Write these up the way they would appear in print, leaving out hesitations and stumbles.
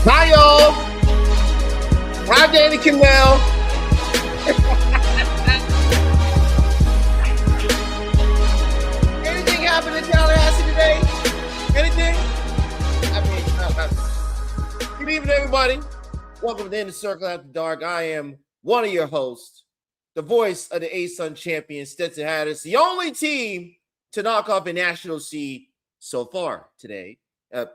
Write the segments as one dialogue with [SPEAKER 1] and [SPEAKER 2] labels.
[SPEAKER 1] Hi, y'all. Hi, Danny Canal. Anything happened in Tallahassee today? Anything? Good evening, everybody. Welcome to In the Circle After Dark. I am one of your hosts, the voice of the A-Sun champion, Stetson Hatters, the only team to knock off a national seed so far today.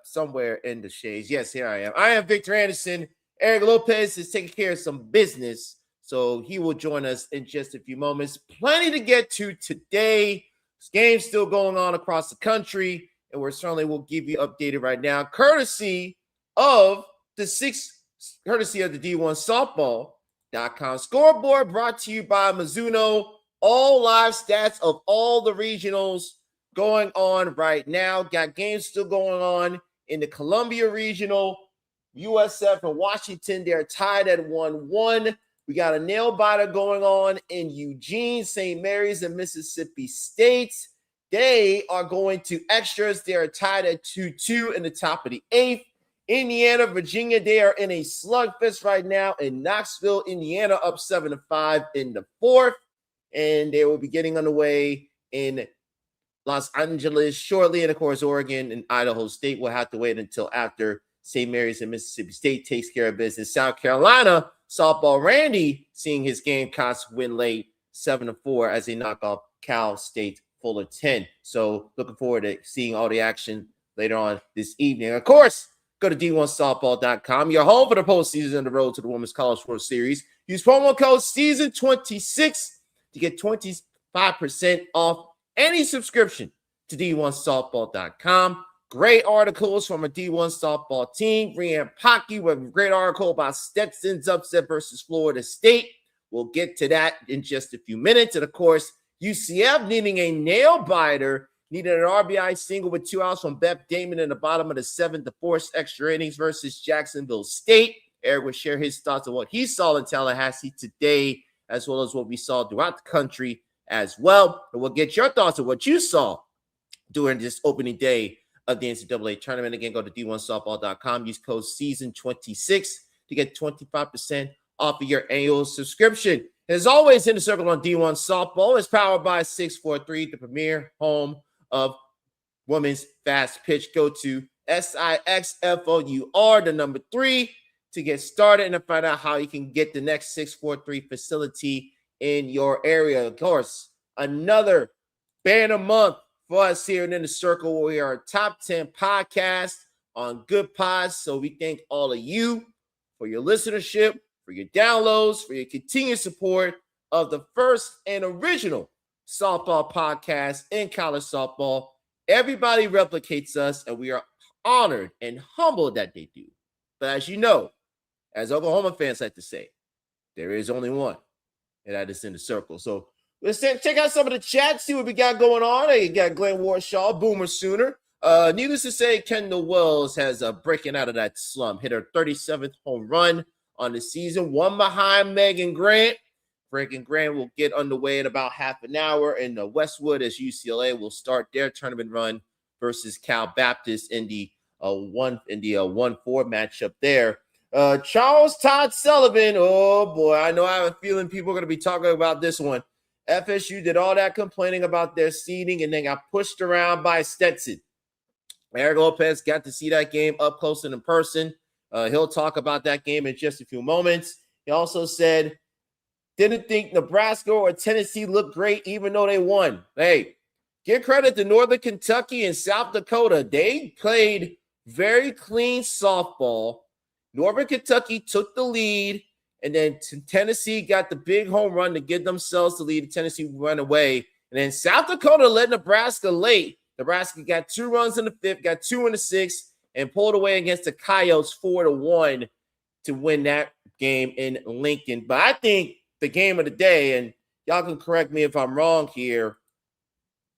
[SPEAKER 1] Somewhere in the shades. Yes, here I am. I am Victor Anderson. Eric Lopez is taking care of some business, so he will join us in just a few moments. Plenty to get to today. This game's still going on across the country, and we're certainly will give you updated right now, courtesy of the D1 Softball.com scoreboard, brought to you by Mizuno. All live stats of all the regionals going on right now. Got games still going on in the Columbia Regional. USF and Washington, they're tied at 1-1. We got a nail biter going on in Eugene, St. Mary's, and Mississippi State. They are going to extras. They are tied at 2-2 in the top of the 8th. Indiana, Virginia, they are in a slugfest right now in Knoxville, Indiana, up 7-5 in the 4th. And they will be getting underway in Los Angeles shortly, and of course, Oregon and Idaho State will have to wait until after St. Mary's and Mississippi State takes care of business. South Carolina softball, Randy seeing his Gamecocks win late 7-4 as they knock off Cal State Fullerton. So looking forward to seeing all the action later on this evening. Of course, go to D1Softball.com. Your home for the postseason on the road to the Women's College World Series. Use promo code SEASON26 to get 25% off any subscription to D1Softball.com. Great articles from a D1 softball team. Brian Pocky with a great article about Stetson's upset versus Florida State. We'll get to that in just a few minutes. And of course, UCF needing a nail biter, needed an RBI single with 2 outs from Beth Damon in the bottom of the 7th to force extra innings versus Jacksonville State. Eric will share his thoughts on what he saw in Tallahassee today, as well as what we saw throughout the country as well. And we'll get your thoughts on what you saw during this opening day of the NCAA tournament. Again, go to D1Softball.com. Use code SEASON26 to get 25% off of your annual subscription. As always, In the Circle on D1 Softball is powered by 643, the premier home of women's fast pitch. Go to SIXFOUR, the number 3, to get started and to find out how you can get the next 643 facility in your area. Of course, another banner month for us here in the Circle, where we are a top 10 podcast on Good Pods. So we thank all of you for your listenership, for your downloads, for your continued support of the first and original softball podcast in college softball. Everybody replicates us, and we are honored and humbled that they do. But as you know, as Oklahoma fans like to say, there is only one, and that is In the Circle. So let's check out some of the chat, see what we got going on. Hey, you got Glenn Warshaw, Boomer Sooner. Needless to say, Kendall Wells has breaking out of that slump. Hit her 37th home run on the season, one behind Megan Grant. Megan Grant will get underway in about half an hour in Westwood as UCLA will start their tournament run versus Cal Baptist in the 1-4 matchup there. Charles Todd Sullivan. Oh boy, I know I have a feeling people are going to be talking about this one. FSU did all that complaining about their seeding and then got pushed around by Stetson. Eric Lopez got to see that game up close and in person. He'll talk about that game in just a few moments. He also said, didn't think Nebraska or Tennessee looked great even though they won. Hey, give credit to Northern Kentucky and South Dakota. They played very clean softball. Northern Kentucky took the lead, and then Tennessee got the big home run to give themselves the lead. Tennessee ran away. And then South Dakota led Nebraska late. Nebraska got 2 runs in the 5th, got 2 in the 6th, and pulled away against the Coyotes 4-1 to win that game in Lincoln. But I think the game of the day, and y'all can correct me if I'm wrong here,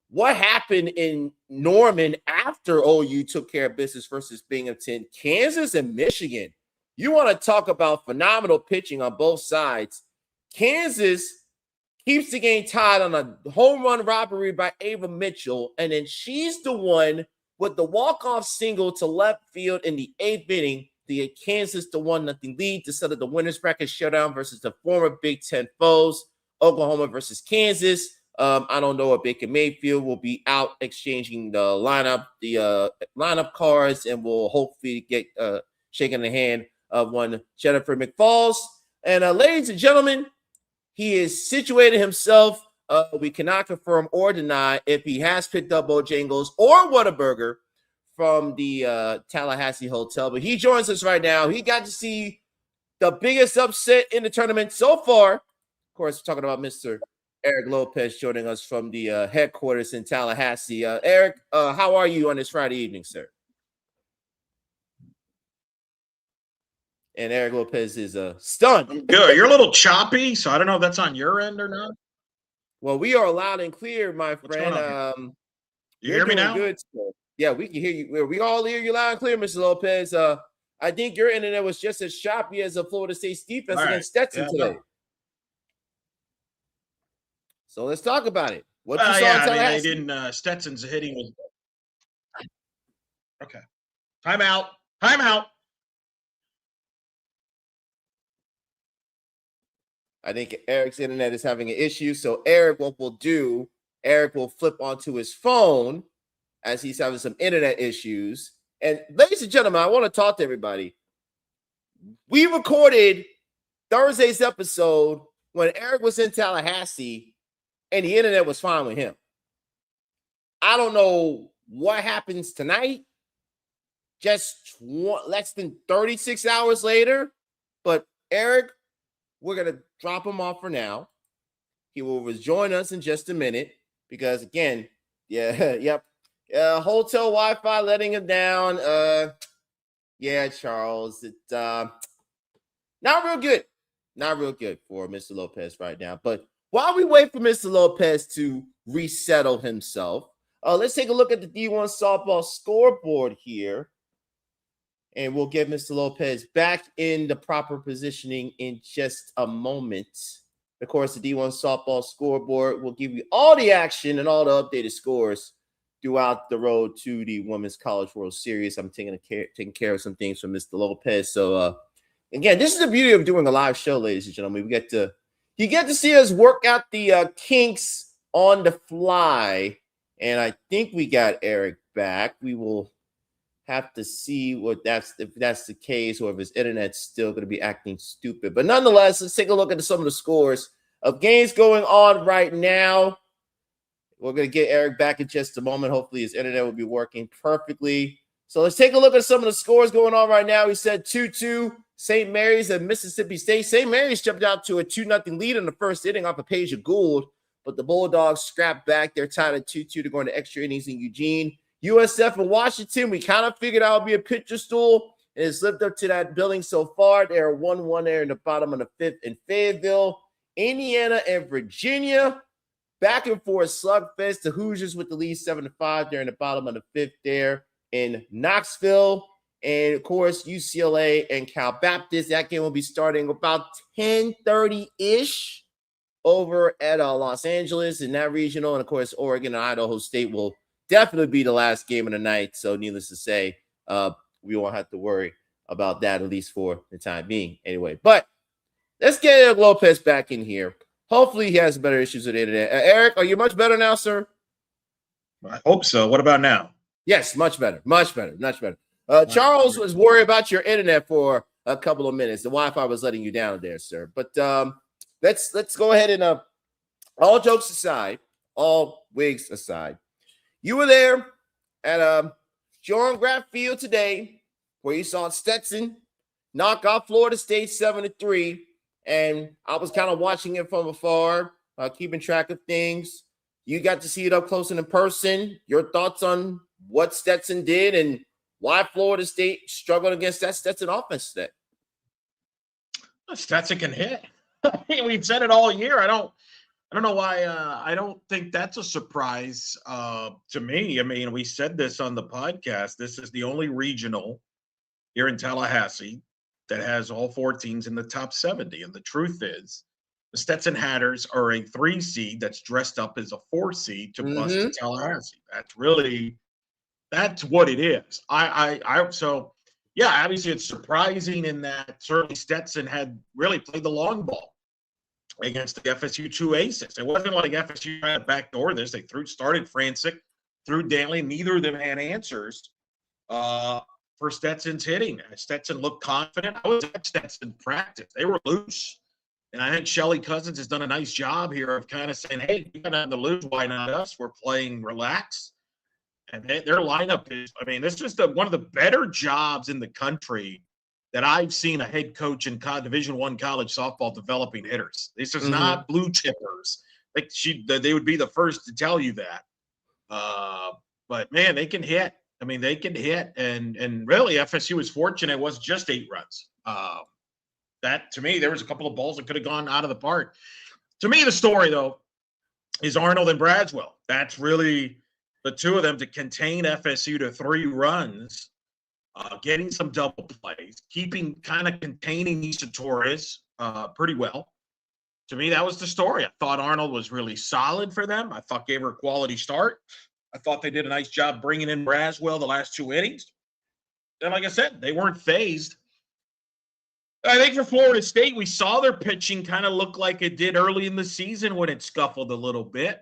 [SPEAKER 1] what happened in Norman after OU took care of business versus Binghamton, Kansas and Michigan? You want to talk about phenomenal pitching on both sides. Kansas keeps the game tied on a home run robbery by Ava Mitchell, and then she's the one with the walk-off single to left field in the 8th inning the Kansas to 1-0 lead to settle the winners bracket showdown versus the former Big Ten foes, Oklahoma versus Kansas. I don't know if Baker Mayfield will be out exchanging the lineup cards, and will hopefully get shaking the hand of one Jennifer McFalls. And ladies and gentlemen, he is situated himself. We cannot confirm or deny if he has picked up Bojangles or Whataburger from the Tallahassee hotel, but he joins us right now. He got to see the biggest upset in the tournament so far. Of course, we're talking about Mr. Eric Lopez joining us from the headquarters in Tallahassee. Eric, how are you on this Friday evening, sir? And Eric Lopez is stunned.
[SPEAKER 2] I'm good. You're a little choppy, so I don't know if that's on your end or not.
[SPEAKER 1] Well, we are loud and clear, my friend.
[SPEAKER 2] You hear me now?
[SPEAKER 1] Good, sir. Yeah, we can hear you. We all hear you loud and clear, Mr. Lopez. I think your internet was just as choppy as a Florida State's defense against Stetson today. So let's talk about it. What you saw in Tallahassee?
[SPEAKER 2] They didn't. Stetson's hitting was okay. Timeout. Timeout.
[SPEAKER 1] I think Eric's internet is having an issue. So Eric, what we'll do, Eric will flip onto his phone as he's having some internet issues. And ladies and gentlemen, I want to talk to everybody. We recorded Thursday's episode when Eric was in Tallahassee and the internet was fine with him. I don't know what happens tonight, just less than 36 hours later. But Eric, we're going to drop him off for now. He will rejoin us in just a minute because, again, hotel Wi-Fi letting him down. Charles, it's not real good. Not real good for Mr. Lopez right now. But while we wait for Mr. Lopez to resettle himself, let's take a look at the D1 softball scoreboard here. And we'll get Mr. Lopez back in the proper positioning in just a moment. Of course, the D1 softball scoreboard will give you all the action and all the updated scores throughout the road to the Women's College World Series. I'm taking care of some things for Mr. Lopez. So, again, this is the beauty of doing a live show, ladies and gentlemen. You get to see us work out the kinks on the fly. And I think we got Eric back. We will have to see if that's the case, or if his internet's still going to be acting stupid. But nonetheless, let's take a look at some of the scores of games going on right now. We're going to get Eric back in just a moment. Hopefully his internet will be working perfectly. So let's take a look at some of the scores going on right now. We said 2-2, St. Mary's and Mississippi State. St. Mary's jumped out to a 2-0 lead in the first inning off of Paige Gould, but the Bulldogs scrapped back. They're tied at 2-2 to go into extra innings in Eugene. USF and Washington, we kind of figured out would be a pitcher stool, and it's lived up to that billing so far. They're 1-1 there in the bottom of the fifth in Fayetteville. Indiana and Virginia, back and forth slugfest. The Hoosiers with the lead 7-5. They're in the bottom of the fifth there in Knoxville. And, of course, UCLA and Cal Baptist. That game will be starting about 10:30-ish over at Los Angeles in that regional. And, of course, Oregon and Idaho State will definitely be the last game of the night. So needless to say, we won't have to worry about that, at least for the time being. Anyway, but let's get Eric Lopez back in here. Hopefully he has better issues with the internet. Eric, are you much better now, sir?
[SPEAKER 2] I hope so. What about now?
[SPEAKER 1] Yes, much better. Much better. Much better. Charles was worried about your internet for a couple of minutes. The Wi-Fi was letting you down there, sir. But let's go ahead and all jokes aside, all wigs aside, you were there at John Graff Field today, where you saw Stetson knock off Florida State 7-3, and I was kind of watching it from afar, keeping track of things. You got to see it up close and in person. Your thoughts on what Stetson did and why Florida State struggled against that Stetson offense today?
[SPEAKER 2] Stetson can hit. I mean, we've said it all year. I don't know why. I don't think that's a surprise to me. I mean, we said this on the podcast. This is the only regional here in Tallahassee that has all four teams in the top 70. And the truth is, the Stetson Hatters are a 3 seed that's dressed up as a 4 seed to bust Tallahassee. That's what it is. So yeah, obviously it's surprising in that certainly Stetson had really played the long ball against the FSU two aces. It wasn't like FSU tried to backdoor this. They started Francis, threw Danley. Neither of them had answers for Stetson's hitting. Stetson looked confident. I was at Stetson practice. They were loose. And I think Shelly Cousins has done a nice job here of kind of saying, hey, you got nothing to lose. Why not us? We're playing relax. And their lineup is, I mean, this is one of the better jobs in the country that I've seen a head coach in Division I college softball developing hitters. This is not blue chippers. Like they would be the first to tell you that. But man, they can hit. I mean, they can hit. And really, FSU was fortunate. It was just 8 runs. That, to me, there was a couple of balls that could have gone out of the park. To me, the story, though, is Arnold and Braswell. That's really the two of them to contain FSU to 3 runs, getting some double plays, containing Issa Torres pretty well. To me, that was the story. I thought Arnold was really solid for them. I thought gave her a quality start. I thought they did a nice job bringing in Braswell the last 2 innings. And like I said, they weren't phased. I think for Florida State, we saw their pitching kind of look like it did early in the season when it scuffled a little bit.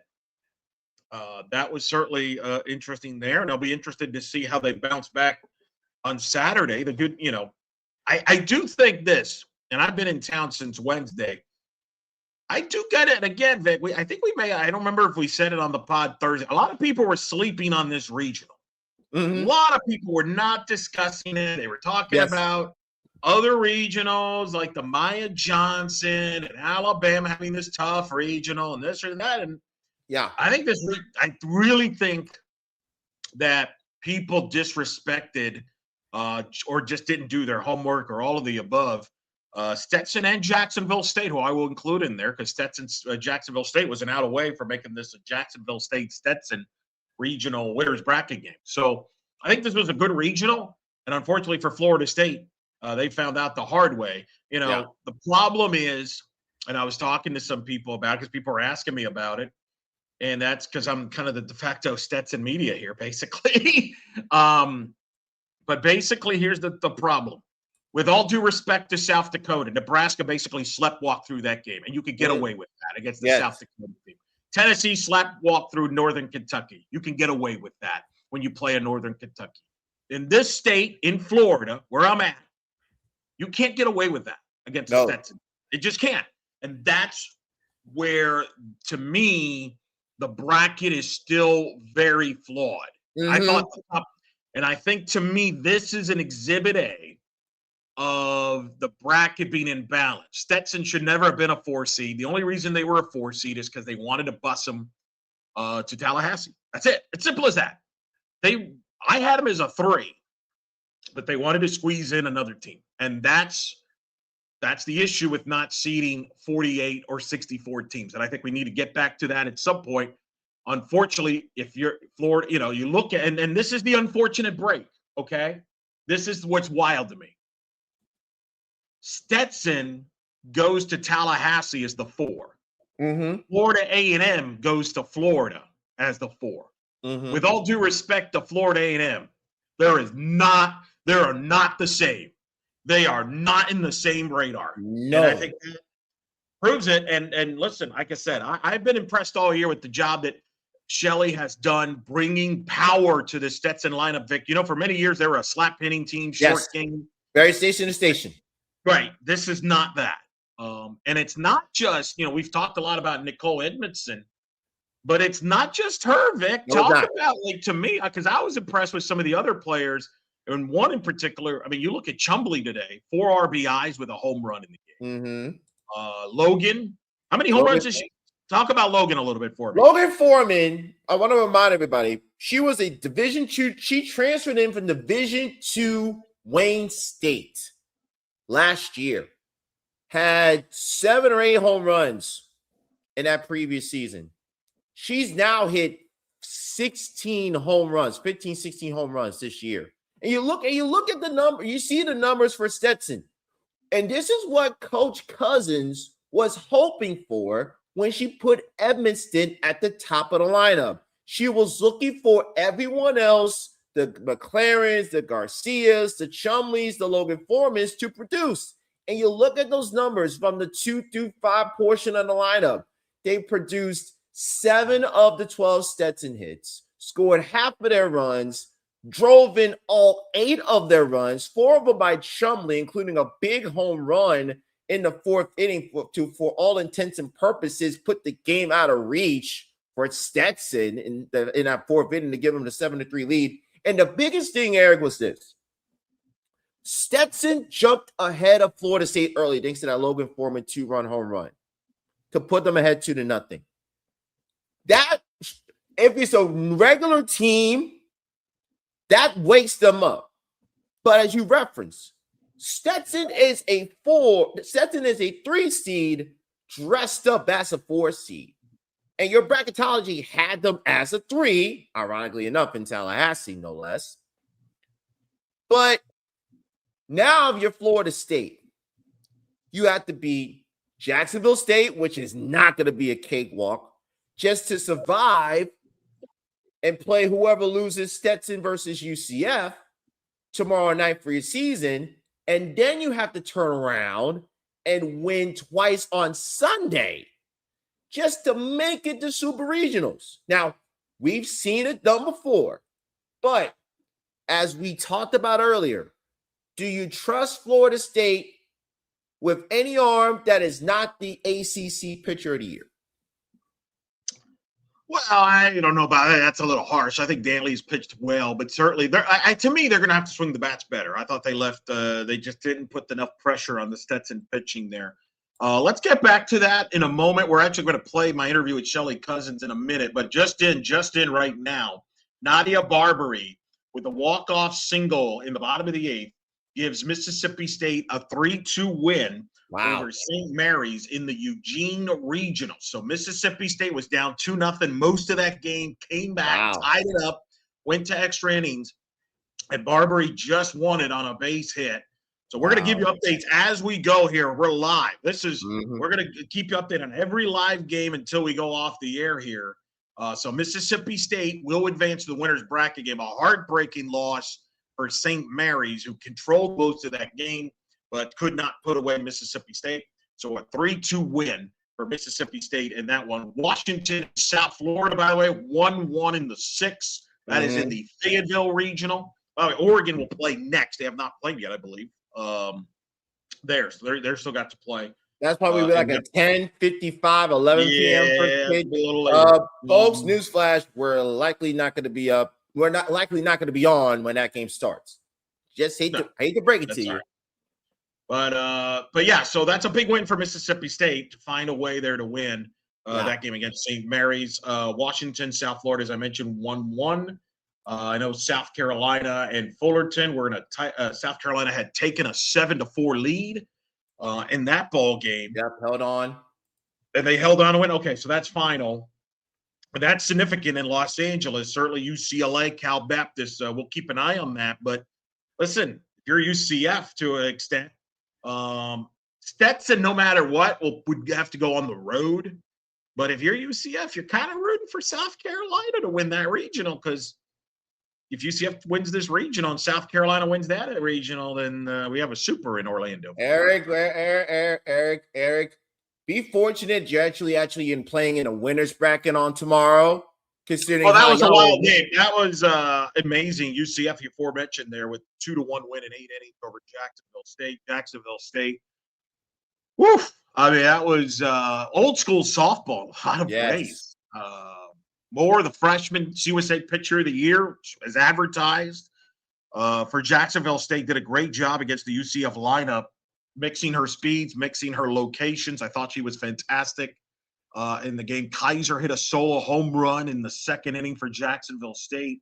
[SPEAKER 2] That was certainly interesting there, and I'll be interested to see how they bounce back on Saturday. The good, I do think this, and I've been in town since Wednesday. I do get it. Again, Vic, I think we may, I don't remember if we said it on the pod Thursday. A lot of people were sleeping on this regional. A lot of people were not discussing it. They were talking about other regionals like the Maya Johnson and Alabama having this tough regional and this or that. And I really think that people disrespected or just didn't do their homework or all of the above. Stetson and Jacksonville State, who I will include in there because Jacksonville State was an out away for making this a Jacksonville State Stetson regional winners bracket game. So I think this was a good regional. And unfortunately for Florida State, they found out the hard way. The problem is, and I was talking to some people about it because people were asking me about it. And that's because I'm kind of the de facto Stetson media here, basically. But basically, here's the problem. With all due respect to South Dakota, Nebraska basically sleptwalked through that game, and you could get away with that against the South Dakota team. Tennessee sleptwalked through Northern Kentucky. You can get away with that when you play a Northern Kentucky. In this state, in Florida, where I'm at, you can't get away with that against Stetson. It just can't. And that's where, to me, the bracket is still very flawed. I thought, and I think to me, this is an exhibit A of the bracket being in balance. Stetson should never have been a 4 seed. The only reason they were a 4 seed is because they wanted to bus them to Tallahassee. That's it. It's simple as that. I had them as a 3, but they wanted to squeeze in another team. And that's the issue with not seeding 48 or 64 teams. And I think we need to get back to that at some point. Unfortunately, if you're Florida, you look at, and this is the unfortunate break, okay? This is what's wild to me. Stetson goes to Tallahassee as the 4. Florida A&M goes to Florida as the 4. With all due respect to Florida A&M, they are not the same. They are not in the same radar. No. And I think that proves it. And listen, like I said, I've been impressed all year with the job that Shelly has done bringing power to the Stetson lineup, Vic. For many years, they were a slap hitting team, short game.
[SPEAKER 1] Very station to station.
[SPEAKER 2] Right. This is not that. And it's not just, we've talked a lot about Nicole Edmondson, but it's not just her, Vic. Talk about, to me, because I was impressed with some of the other players, and one in particular. I mean, you look at Chumbley today, 4 RBIs with a home run in the game. Logan, how many home runs did she? Talk about Logan a little bit for me.
[SPEAKER 1] Logan Foreman, I want to remind everybody, she was a Division II. She transferred in from Division II Wayne State last year. Had 7 or 8 home runs in that previous season. She's now hit 16 home runs, 15, 16 home runs this year. And you look at the number, you see the numbers for Stetson. And this is what Coach Cousins was hoping for when she put Edmonston at the top of the lineup. She was looking for everyone else the McLarens, the Garcias, the Chumleys, the Logan Formans to produce. And you look at those numbers from the 2 through 5 portion of the lineup, they produced 7 of the 12 Stetson hits, scored half of their runs, drove in all 8 of their runs, 4 of them by Chumley, including a big home run in the 4th inning for all intents and purposes, put the game out of reach for Stetson in that 4th inning to give them the 7-3 lead. And the biggest thing, Eric, was this. Stetson jumped ahead of Florida State early thanks to that Logan Foreman 2-run home run to put them ahead 2-0. That, if it's a regular team, that wakes them up. But as you reference, Stetson is a 3 seed dressed up as a 4 seed. And your bracketology had them as a 3, ironically enough, in Tallahassee, no less. But now if you're Florida State, you have to beat Jacksonville State, which is not going to be a cakewalk, just to survive and play whoever loses Stetson versus UCF tomorrow night for your season. And then you have to turn around and win twice on Sunday just to make it to Super Regionals. Now, we've seen it done before, but as we talked about earlier, do you trust Florida State with any arm that is not the ACC Pitcher of the Year?
[SPEAKER 2] Well, I don't know about that. That's a little harsh. I think Danley's pitched well, but certainly, to me, they're going to have to swing the bats better. I thought they just didn't put enough pressure on the Stetson pitching there. Let's get back to that in a moment. We're actually going to play my interview with Shelly Cousins in a minute, but just in right now, Nadia Barbary with a walk-off single in the bottom of the 8th gives Mississippi State a 3-2 win over St. Mary's in the Eugene Regional. So Mississippi State was down 2-0 most of that game, came back, tied it up, went to extra innings, and Barbary just won it on a base hit. So we're going to give you updates as we go here. We're live. We're going to keep you updated on every live game until we go off the air here. So Mississippi State will advance to the winner's bracket game. A heartbreaking loss for St. Mary's, who controlled most of that game, but could not put away Mississippi State. So a 3-2 win for Mississippi State in that one. Washington, South Florida, by the way, 1-1 in the 6th. That is in the Fayetteville Regional. By the way, Oregon will play next. They have not played yet, I believe. They're still got to play.
[SPEAKER 1] That's probably like a 10:55, 11 p.m. first pitch. Folks, newsflash: we're likely not going to be up. We're not likely not going to be on when that game starts. Just hate to break it to you.
[SPEAKER 2] Right. But yeah, so that's a big win for Mississippi State to find a way there to win that game against St. Mary's. Washington, South Florida, as I mentioned, 1-1. I know South Carolina and Fullerton were in South Carolina had taken a 7-4 lead in that ball game.
[SPEAKER 1] Yep, held on.
[SPEAKER 2] And they held on to win. Okay, so that's final. But that's significant in Los Angeles. Certainly UCLA, Cal Baptist. We'll keep an eye on that. But listen, if you're UCF to an extent, Stetson, no matter what, would have to go on the road. But if you're UCF, you're kind of rooting for South Carolina to win that regional, because if UCF wins this regional and South Carolina wins that regional, then we have a super in Orlando.
[SPEAKER 1] Eric, be fortunate you're actually in playing in a winner's bracket on tomorrow. Considering
[SPEAKER 2] that was a wild game. That was amazing. UCF, you aforementioned there, with 2-1 win in 8 innings over Jacksonville State. Woof! I mean, that was old school softball. A lot of plays. Moore, the freshman CUSA Pitcher of the Year, as advertised for Jacksonville State, did a great job against the UCF lineup, mixing her speeds, mixing her locations. I thought she was fantastic in the game. Kaiser hit a solo home run in the 2nd inning for Jacksonville State.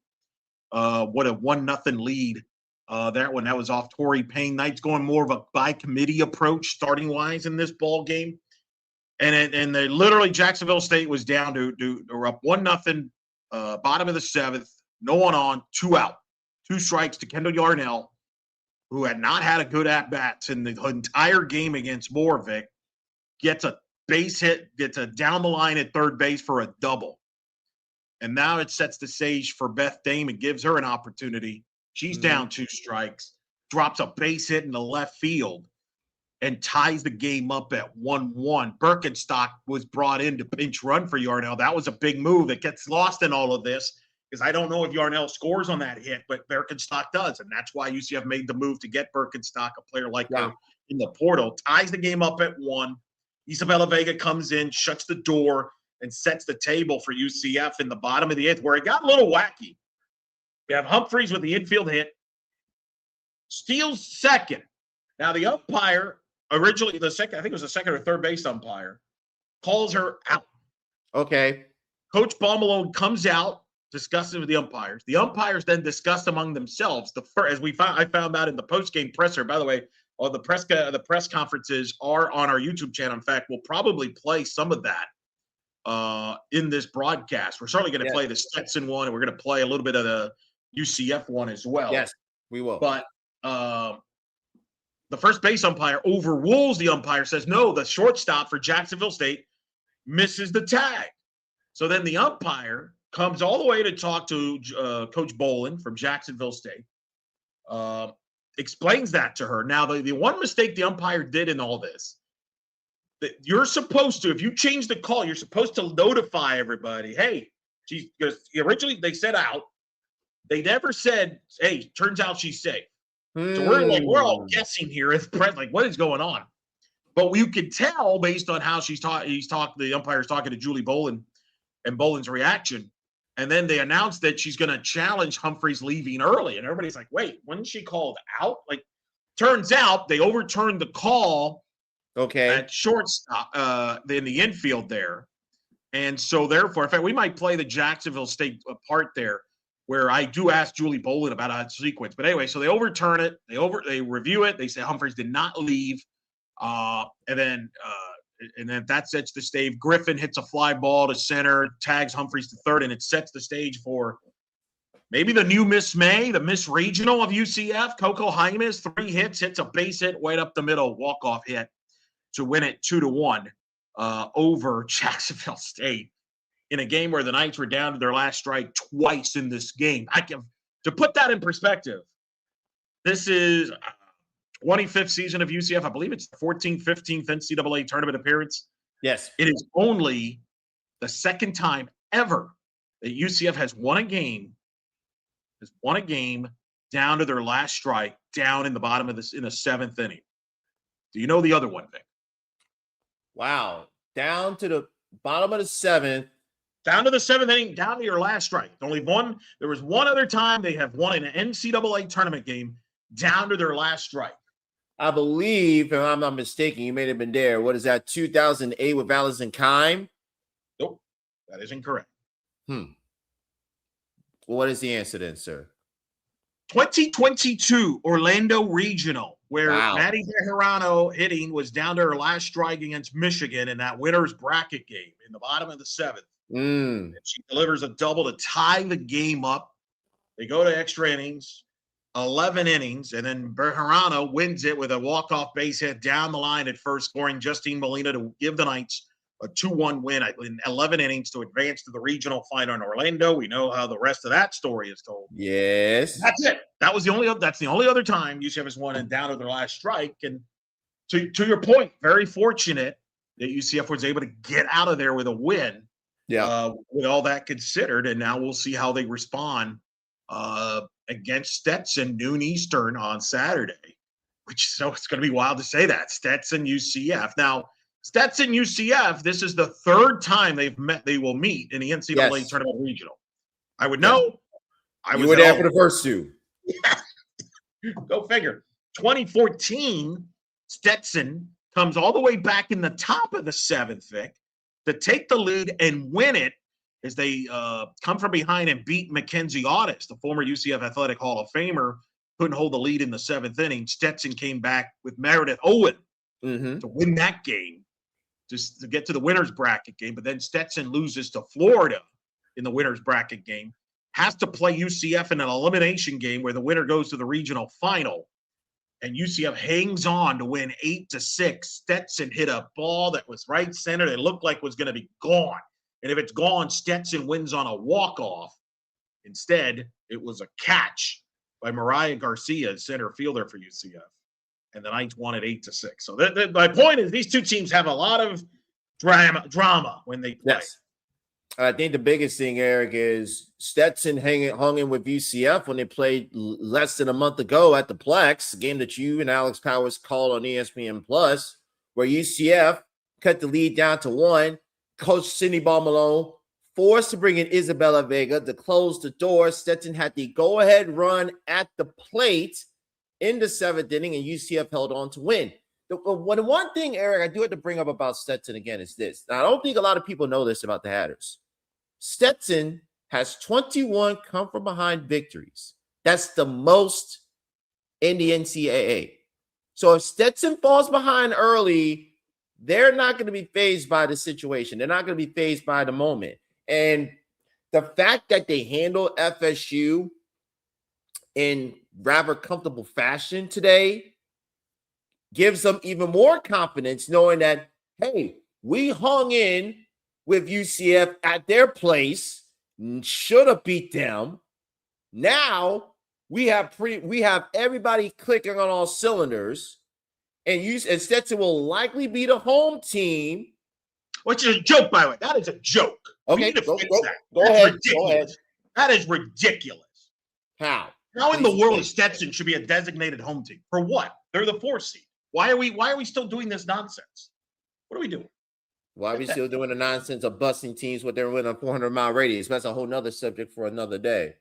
[SPEAKER 2] What a 1-0 lead. That was off Torrey Payne. Knight's going more of a by-committee approach starting-wise in this ball game. And they literally, Jacksonville State was down to or up 1-0, bottom of the 7th, no one on, 2 out, 2 strikes to Kendall Yarnell, who had not had a good at-bats in the entire game against Moorvik, gets a base hit, gets a down the line at third base for a double. And now it sets the stage for Beth Damon, gives her an opportunity. She's down 2 strikes, drops a base hit in the left field, and ties the game up at 1-1. Birkenstock was brought in to pinch run for Yarnell. That was a big move that gets lost in all of this because I don't know if Yarnell scores on that hit, but Birkenstock does. And that's why UCF made the move to get Birkenstock, a player like her, in the portal. Ties the game up at 1. Isabella Vega comes in, shuts the door, and sets the table for UCF in the bottom of the 8th, where it got a little wacky. You have Humphreys with the infield hit, steals second. Now, the umpire, originally I think it was the second or third base umpire, calls her out.
[SPEAKER 1] Okay.
[SPEAKER 2] Coach Balmalone comes out, discusses with the umpires. The umpires then discuss among themselves. I found out in the post-game presser, by the way, all the press conferences are on our YouTube channel. In fact, we'll probably play some of that in this broadcast. We're certainly going to play the Stetson one, and we're going to play a little bit of the UCF one as well.
[SPEAKER 1] Yes, we will.
[SPEAKER 2] But the first base umpire overrules the umpire, says, no, the shortstop for Jacksonville State misses the tag. So then the umpire comes all the way to talk to Coach Bolin from Jacksonville State, explains that to her. Now, the one mistake the umpire did in all this, that you're supposed to, if you change the call, you're supposed to notify everybody, hey, because originally they said out. They never said, hey, turns out she's safe. So we're all guessing here at the press, like, what is going on? But you could tell based on how the umpire's talking to Julie Bolin and Bolin's reaction. And then they announced that she's going to challenge Humphreys leaving early. And everybody's like, wait, wasn't she called out? Like, turns out they overturned the call at shortstop in the infield there. And so therefore, in fact, we might play the Jacksonville State part there where I do ask Julie Bolin about a sequence. But anyway, so they overturn it. They review it. They say Humphreys did not leave. And then that sets the stage. Griffin hits a fly ball to center, tags Humphreys to third, and it sets the stage for maybe the new Miss May, the Miss Regional of UCF. Coco Jaimes, 3 hits, hits a base hit right up the middle, walk-off hit to win it 2-1 over Jacksonville State in a game where the Knights were down to their last strike twice in this game. To put that in perspective, this is 25th season of UCF. I believe it's the 14th, 15th NCAA tournament appearance.
[SPEAKER 1] Yes.
[SPEAKER 2] It is only the second time ever that UCF has won a game down to their last strike, down in the bottom of this in the 7th inning. Do you know the other one, Vic?
[SPEAKER 1] Wow. Down to the bottom of the 7th.
[SPEAKER 2] Down to the 7th inning, down to your last strike. There was one other time they have won an NCAA tournament game down to their last strike.
[SPEAKER 1] I believe, if I'm not mistaken, you may have been there. What is that, 2008 with Allison Kime?
[SPEAKER 2] Nope, that is incorrect.
[SPEAKER 1] What is the answer then, sir?
[SPEAKER 2] 2022 Orlando Regional, where Maddie Bejarano hitting was down to her last strike against Michigan in that winner's bracket game in the bottom of the 7th. And she delivers a double to tie the game up. They go to extra innings, 11 innings, and then Bejarano wins it with a walk-off base hit down the line at first, scoring Justine Molina to give the Knights a 2-1 win in 11 innings to advance to the regional final in Orlando. We know how the rest of that story is told.
[SPEAKER 1] Yes.
[SPEAKER 2] That's it. That's the only other time UCF has won and down to their last strike. And to your point, very fortunate that UCF was able to get out of there with a win.
[SPEAKER 1] Yeah.
[SPEAKER 2] With all that considered, and now we'll see how they respond against Stetson, noon Eastern on Saturday. So it's going to be wild to say that. Stetson UCF. Now, Stetson UCF, this is the 3rd time they will meet in the NCAA tournament regional. I would know.
[SPEAKER 1] You were there for the first 2.
[SPEAKER 2] Go figure. 2014, Stetson comes all the way back in the top of the 7th, Vic, to take the lead and win it as they come from behind and beat Mackenzie Audis, the former UCF Athletic Hall of Famer, couldn't hold the lead in the 7th inning. Stetson came back with Meredith Owen to win that game, just to get to the winner's bracket game. But then Stetson loses to Florida in the winner's bracket game, has to play UCF in an elimination game where the winner goes to the regional final. And UCF hangs on to win 8-6. Stetson hit a ball that was right center that looked like was going to be gone. And if it's gone, Stetson wins on a walk-off. Instead, it was a catch by Mariah Garcia, center fielder for UCF. And the Knights won it 8-6. So my point is these two teams have a lot of drama when they play.
[SPEAKER 1] Yes. I think the biggest thing, Eric, is Stetson hung in with UCF when they played less than a month ago at the Plex, a game that you and Alex Powers called on ESPN Plus, where UCF cut the lead down to 1. Coach Sidney Malone forced to bring in Isabella Vega to close the door. Stetson had the go-ahead run at the plate in the 7th inning, and UCF held on to win. The one thing, Eric, I do have to bring up about Stetson again is this. Now, I don't think a lot of people know this about the Hatters. Stetson has 21 come-from-behind victories. That's the most in the NCAA. So if Stetson falls behind early, they're not going to be fazed by the situation. They're not going to be fazed by the moment. And the fact that they handle FSU in rather comfortable fashion today gives them even more confidence, knowing that, hey, we hung in with UCF at their place, should have beat them. Now we have everybody clicking on all cylinders, and Stetson will likely be the home team.
[SPEAKER 2] Which is a joke, by the way. That is a joke.
[SPEAKER 1] Okay,
[SPEAKER 2] go
[SPEAKER 1] ahead.
[SPEAKER 2] That is ridiculous.
[SPEAKER 1] How?
[SPEAKER 2] How in the world Stetson should be a designated home team? For what? They're the 4th seed. Why are we still doing this nonsense? What are we doing?
[SPEAKER 1] Why are we still doing the nonsense of busting teams with their win on 400-mile radius? That's a whole nother subject for another day.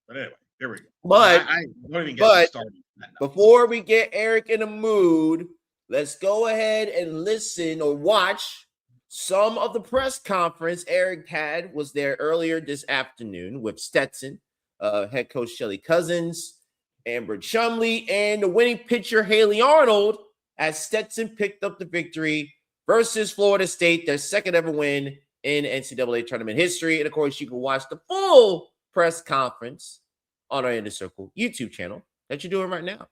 [SPEAKER 2] But anyway, here we go.
[SPEAKER 1] But
[SPEAKER 2] I don't even get started.
[SPEAKER 1] Before we get Eric in the mood, let's go ahead and listen or watch some of the press conference Eric was there earlier this afternoon with Stetson, head coach Shelly Cousins, Amber Chumley, and the winning pitcher Haley Arnold as Stetson picked up the victory versus Florida State, their second ever win in NCAA tournament history. And of course, you can watch the full press conference on our Inner Circle YouTube channel that you're doing right now.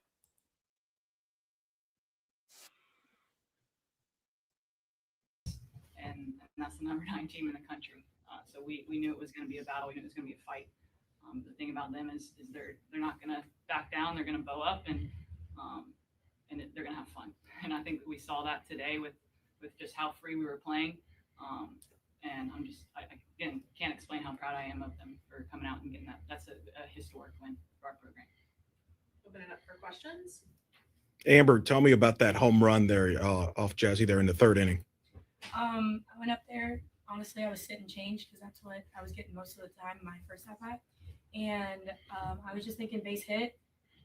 [SPEAKER 3] And that's the number 9 team in the country. So we knew it was going to be a battle. We knew it was going to be a fight. The thing about them is they're not going to back down. They're going to bow up and they're going to have fun. And I think we saw that today with just how free we were playing. And I again can't explain how proud I am of them for coming out and getting that. That's a historic win for our program.
[SPEAKER 4] Open it up for questions.
[SPEAKER 5] Amber, tell me about that home run there off Jazzy there in the 3rd inning.
[SPEAKER 4] I went up there. Honestly, I was sitting change because that's what I was getting most of the time in my first at-bat. And I was just thinking base hit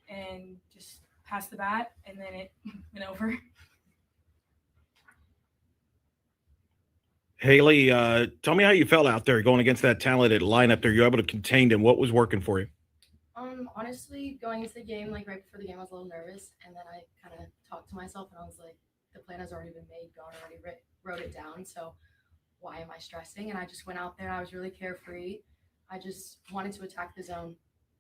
[SPEAKER 4] and just passed the bat, and then it went over.
[SPEAKER 5] Haley, tell me how you felt out there going against that talented lineup there. You were able to contain them. What was working for you?
[SPEAKER 6] Honestly, going into the game, like right before the game, I was a little nervous, and then I kind of talked to myself, and I was like, the plan has already been made. God already wrote it down, so why am I stressing? And I just went out there, and I was really carefree. I just wanted to attack the zone,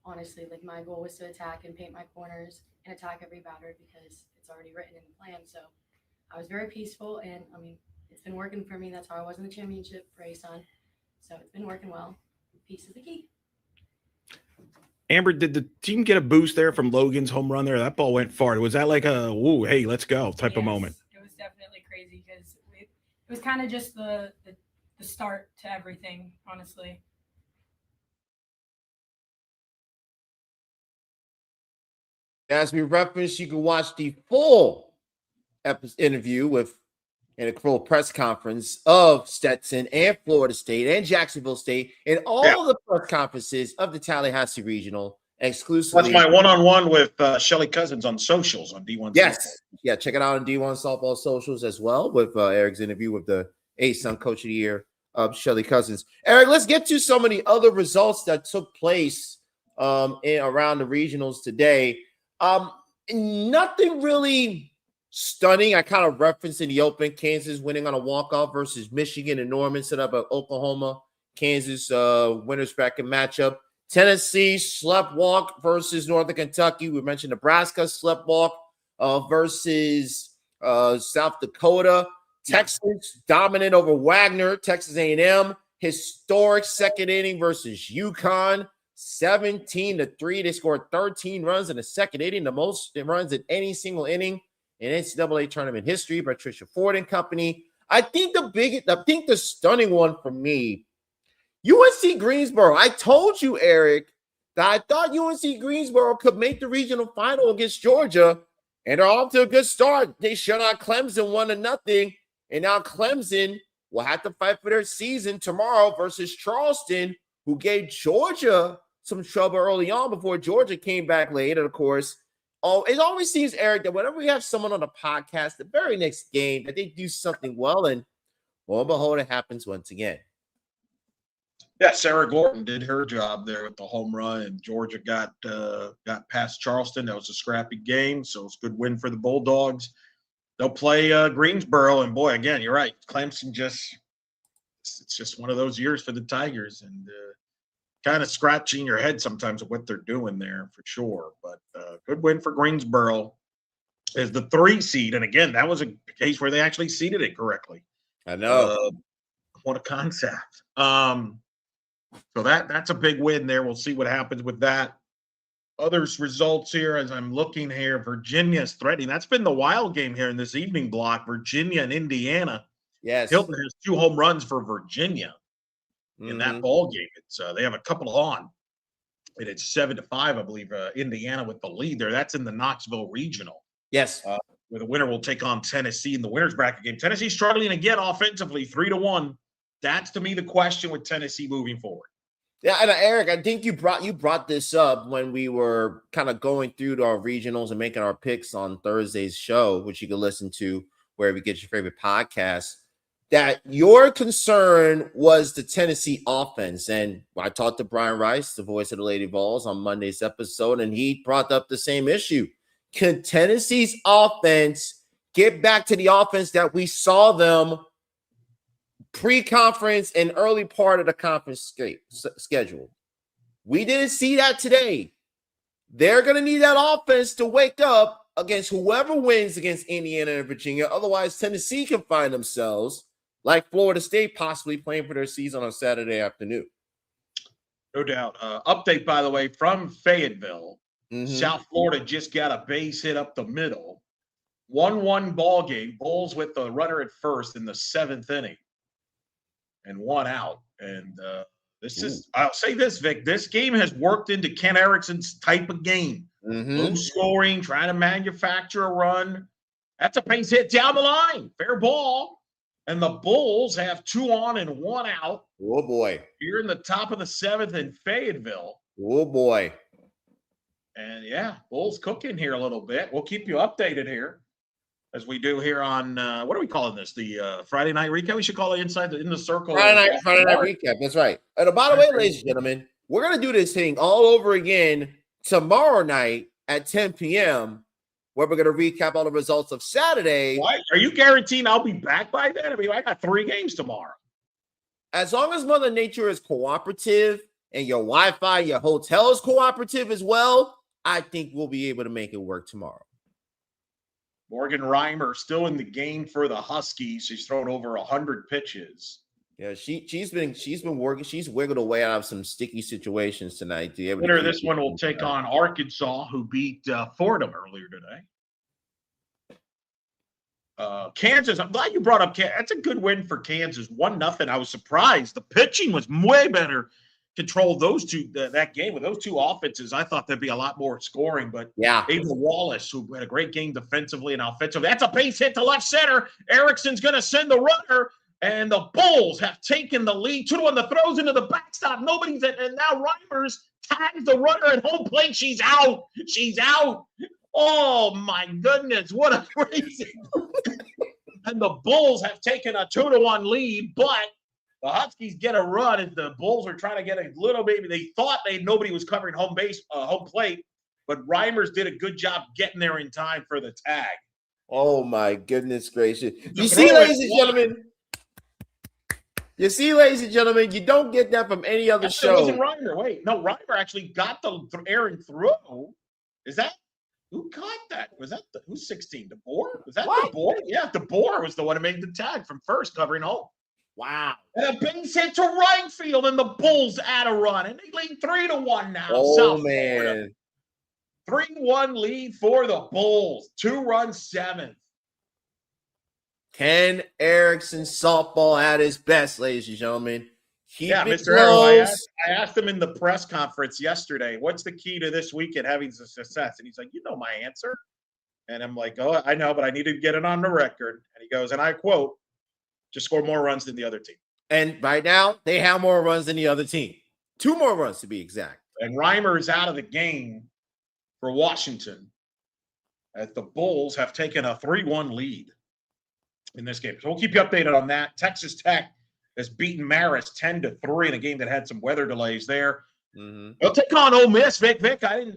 [SPEAKER 6] honestly. Like, my goal was to attack and paint my corners and attack every batter because it's already written in the plan. So I was very peaceful, and, I mean, it's been working for me. That's how I was in the championship for ASUN. So it's been working well. Peace is the key.
[SPEAKER 5] Amber, did the team get a boost there from Logan's home run there? That ball went far. Was that like a, whoa, hey, let's go type of moment?
[SPEAKER 4] It was definitely crazy because it was kind of just the start to everything, honestly.
[SPEAKER 1] As we referenced, you can watch the full interview in a full press conference of Stetson and Florida State and Jacksonville State and all the press conferences of the Tallahassee Regional exclusively.
[SPEAKER 2] That's my one-on-one with Shelly Cousins on socials on D1.
[SPEAKER 1] Yes.
[SPEAKER 2] Softball.
[SPEAKER 1] Yeah, check it out on D1 Softball socials as well with Eric's interview with the ASUN Coach of the Year, Shelly Cousins. Eric, let's get to some of the other results that took place around the regionals today. Nothing really stunning. I kind of referenced in the open, Kansas winning on a walk-off versus Michigan and Norman set up an Oklahoma, Kansas winners bracket matchup. Tennessee sleptwalk versus Northern Kentucky. We mentioned Nebraska sleptwalk versus South Dakota. Texas dominant over Wagner, Texas A&M. historic second inning versus UConn, 17-3. They scored 13 runs in the second inning, the most runs in any single inning in NCAA tournament history by Tricia Ford and company. I think the stunning one for me, UNC Greensboro. I told you, Eric, that I thought UNC Greensboro could make the regional final against Georgia, and they're off to a good start. They shut out Clemson 1-0, and now Clemson will have to fight for their season tomorrow versus Charleston, who gave Georgia some trouble early on before Georgia came back late. And of course, it always seems, Eric, that whenever we have someone on the podcast, the very next game, that they do something well, and lo and behold, it happens once again.
[SPEAKER 2] Yeah, Sarah Gordon did her job there with the home run, and Georgia got past Charleston. That was a scrappy game, so it's a good win for the Bulldogs. They'll play Greensboro, and boy, again, you're right. Clemson it's just one of those years for the Tigers, and kind of scratching your head sometimes of what they're doing there for sure. But good win for Greensboro as the 3 seed, and again, that was a case where they actually seeded it correctly.
[SPEAKER 1] I know.
[SPEAKER 2] What a concept. So that's a big win there. We'll see what happens with that. Others results here as I'm looking here. Virginia's threatening. That's been the wild game here in this evening block. Virginia and Indiana.
[SPEAKER 1] Yes.
[SPEAKER 2] Hilton has 2 home runs for Virginia in that ball game. It's they have a couple on. And it's 7-5, I believe. Indiana with the lead there. That's in the Knoxville Regional.
[SPEAKER 1] Yes.
[SPEAKER 2] Where the winner will take on Tennessee in the winner's bracket game. Tennessee struggling again offensively, 3-1. That's to me the question with Tennessee moving forward.
[SPEAKER 1] Yeah, and Eric, I think you brought this up when we were kind of going through our regionals and making our picks on Thursday's show, which you can listen to wherever you get your favorite podcast, that your concern was the Tennessee offense. And I talked to Brian Rice, the voice of the Lady Vols, on Monday's episode, and he brought up the same issue. Can Tennessee's offense get back to the offense that we saw them pre-conference and early part of the conference schedule? We didn't see that today. They're going to need that offense to wake up against whoever wins against Indiana and Virginia. Otherwise, Tennessee can find themselves like Florida State possibly playing for their season on Saturday afternoon.
[SPEAKER 2] No doubt. Update, by the way, from Fayetteville. South Florida just got a base hit up the middle. 1-1 ball game. Bulls with the runner at first in the 7th inning. And 1 out. And I'll say this, Vic, this game has worked into Ken Erickson's type of game. Low scoring, trying to manufacture a run. That's a base hit down the line. Fair ball. And the Bulls have 2 on and 1 out.
[SPEAKER 1] Oh, boy.
[SPEAKER 2] Here in the top of the 7th in Fayetteville.
[SPEAKER 1] Oh, boy.
[SPEAKER 2] And, yeah, Bulls cooking here a little bit. We'll keep you updated here as we do here on, what are we calling this? The Friday night recap? We should call it in the circle.
[SPEAKER 1] Friday night recap. That's right. And by the way, ladies and gentlemen, we're going to do this thing all over again tomorrow night at 10 p.m., where we're going to recap all the results of Saturday.
[SPEAKER 2] Why? Are you guaranteeing I'll be back by then? I mean, I got 3 games tomorrow.
[SPEAKER 1] As long as Mother Nature is cooperative and your Wi-Fi, your hotel is cooperative as well, I think we'll be able to make it work tomorrow.
[SPEAKER 2] Morgan Reimer still in the game for the Huskies. She's thrown over 100 pitches.
[SPEAKER 1] Yeah, she's been working. She's wiggled away out of some sticky situations tonight.
[SPEAKER 2] Winner of this one will take on Arkansas, who beat Fordham earlier today. Kansas, I'm glad you brought up Kansas. That's a good win for Kansas. 1-0. I was surprised. The pitching was way better. Controlled those two that game with those 2 offenses. I thought there'd be a lot more scoring, but
[SPEAKER 1] yeah,
[SPEAKER 2] Ava Wallace, who had a great game defensively and offensively. That's a base hit to left center. Erickson's going to send the runner, and the Bulls have taken the lead. 2-1. The throws into the backstop. Nobody's at, and now Reimers tags the runner at home plate. She's out. She's out. Oh my goodness! What a crazy! And the Bulls have taken a 2-1 lead, but the Huskies get a run as the Bulls are trying to get a little baby. They thought nobody was covering home plate, but Reimers did a good job getting there in time for the tag.
[SPEAKER 1] Oh my goodness gracious! You see, ladies and gentlemen, you don't get that from any other show.
[SPEAKER 2] It wasn't Reimer. Wait, no, Reimer actually got the errant throw. Is that who caught that? Was that who's 16? DeBoer? Was that DeBoer? Yeah, DeBoer was the one who made the tag from first covering home. Wow. And a base hit to right field, and the Bulls add a run, and they lead 3-1 now.
[SPEAKER 1] Oh,
[SPEAKER 2] South
[SPEAKER 1] man.
[SPEAKER 2] Florida. 3-1 lead for the Bulls. 2-run seventh.
[SPEAKER 1] Ken Erickson softball at his best, ladies and gentlemen. Keep it
[SPEAKER 2] Mr. Arrow,
[SPEAKER 1] close.
[SPEAKER 2] I asked him in the press conference yesterday, what's the key to this weekend having success? And he's like, you know my answer. And I'm like, oh, I know, but I need to get it on the record. And he goes, and I quote, just score more runs than the other team.
[SPEAKER 1] And right now, they have more runs than the other team. 2 more runs to be exact.
[SPEAKER 2] And Reimer is out of the game for Washington as the Bulls have taken a 3-1 lead in this game. So we'll keep you updated on that. Texas Tech has beaten Marist 10-3 in a game that had some weather delays there.
[SPEAKER 1] Mm-hmm.
[SPEAKER 2] They'll take on Ole Miss. Vic,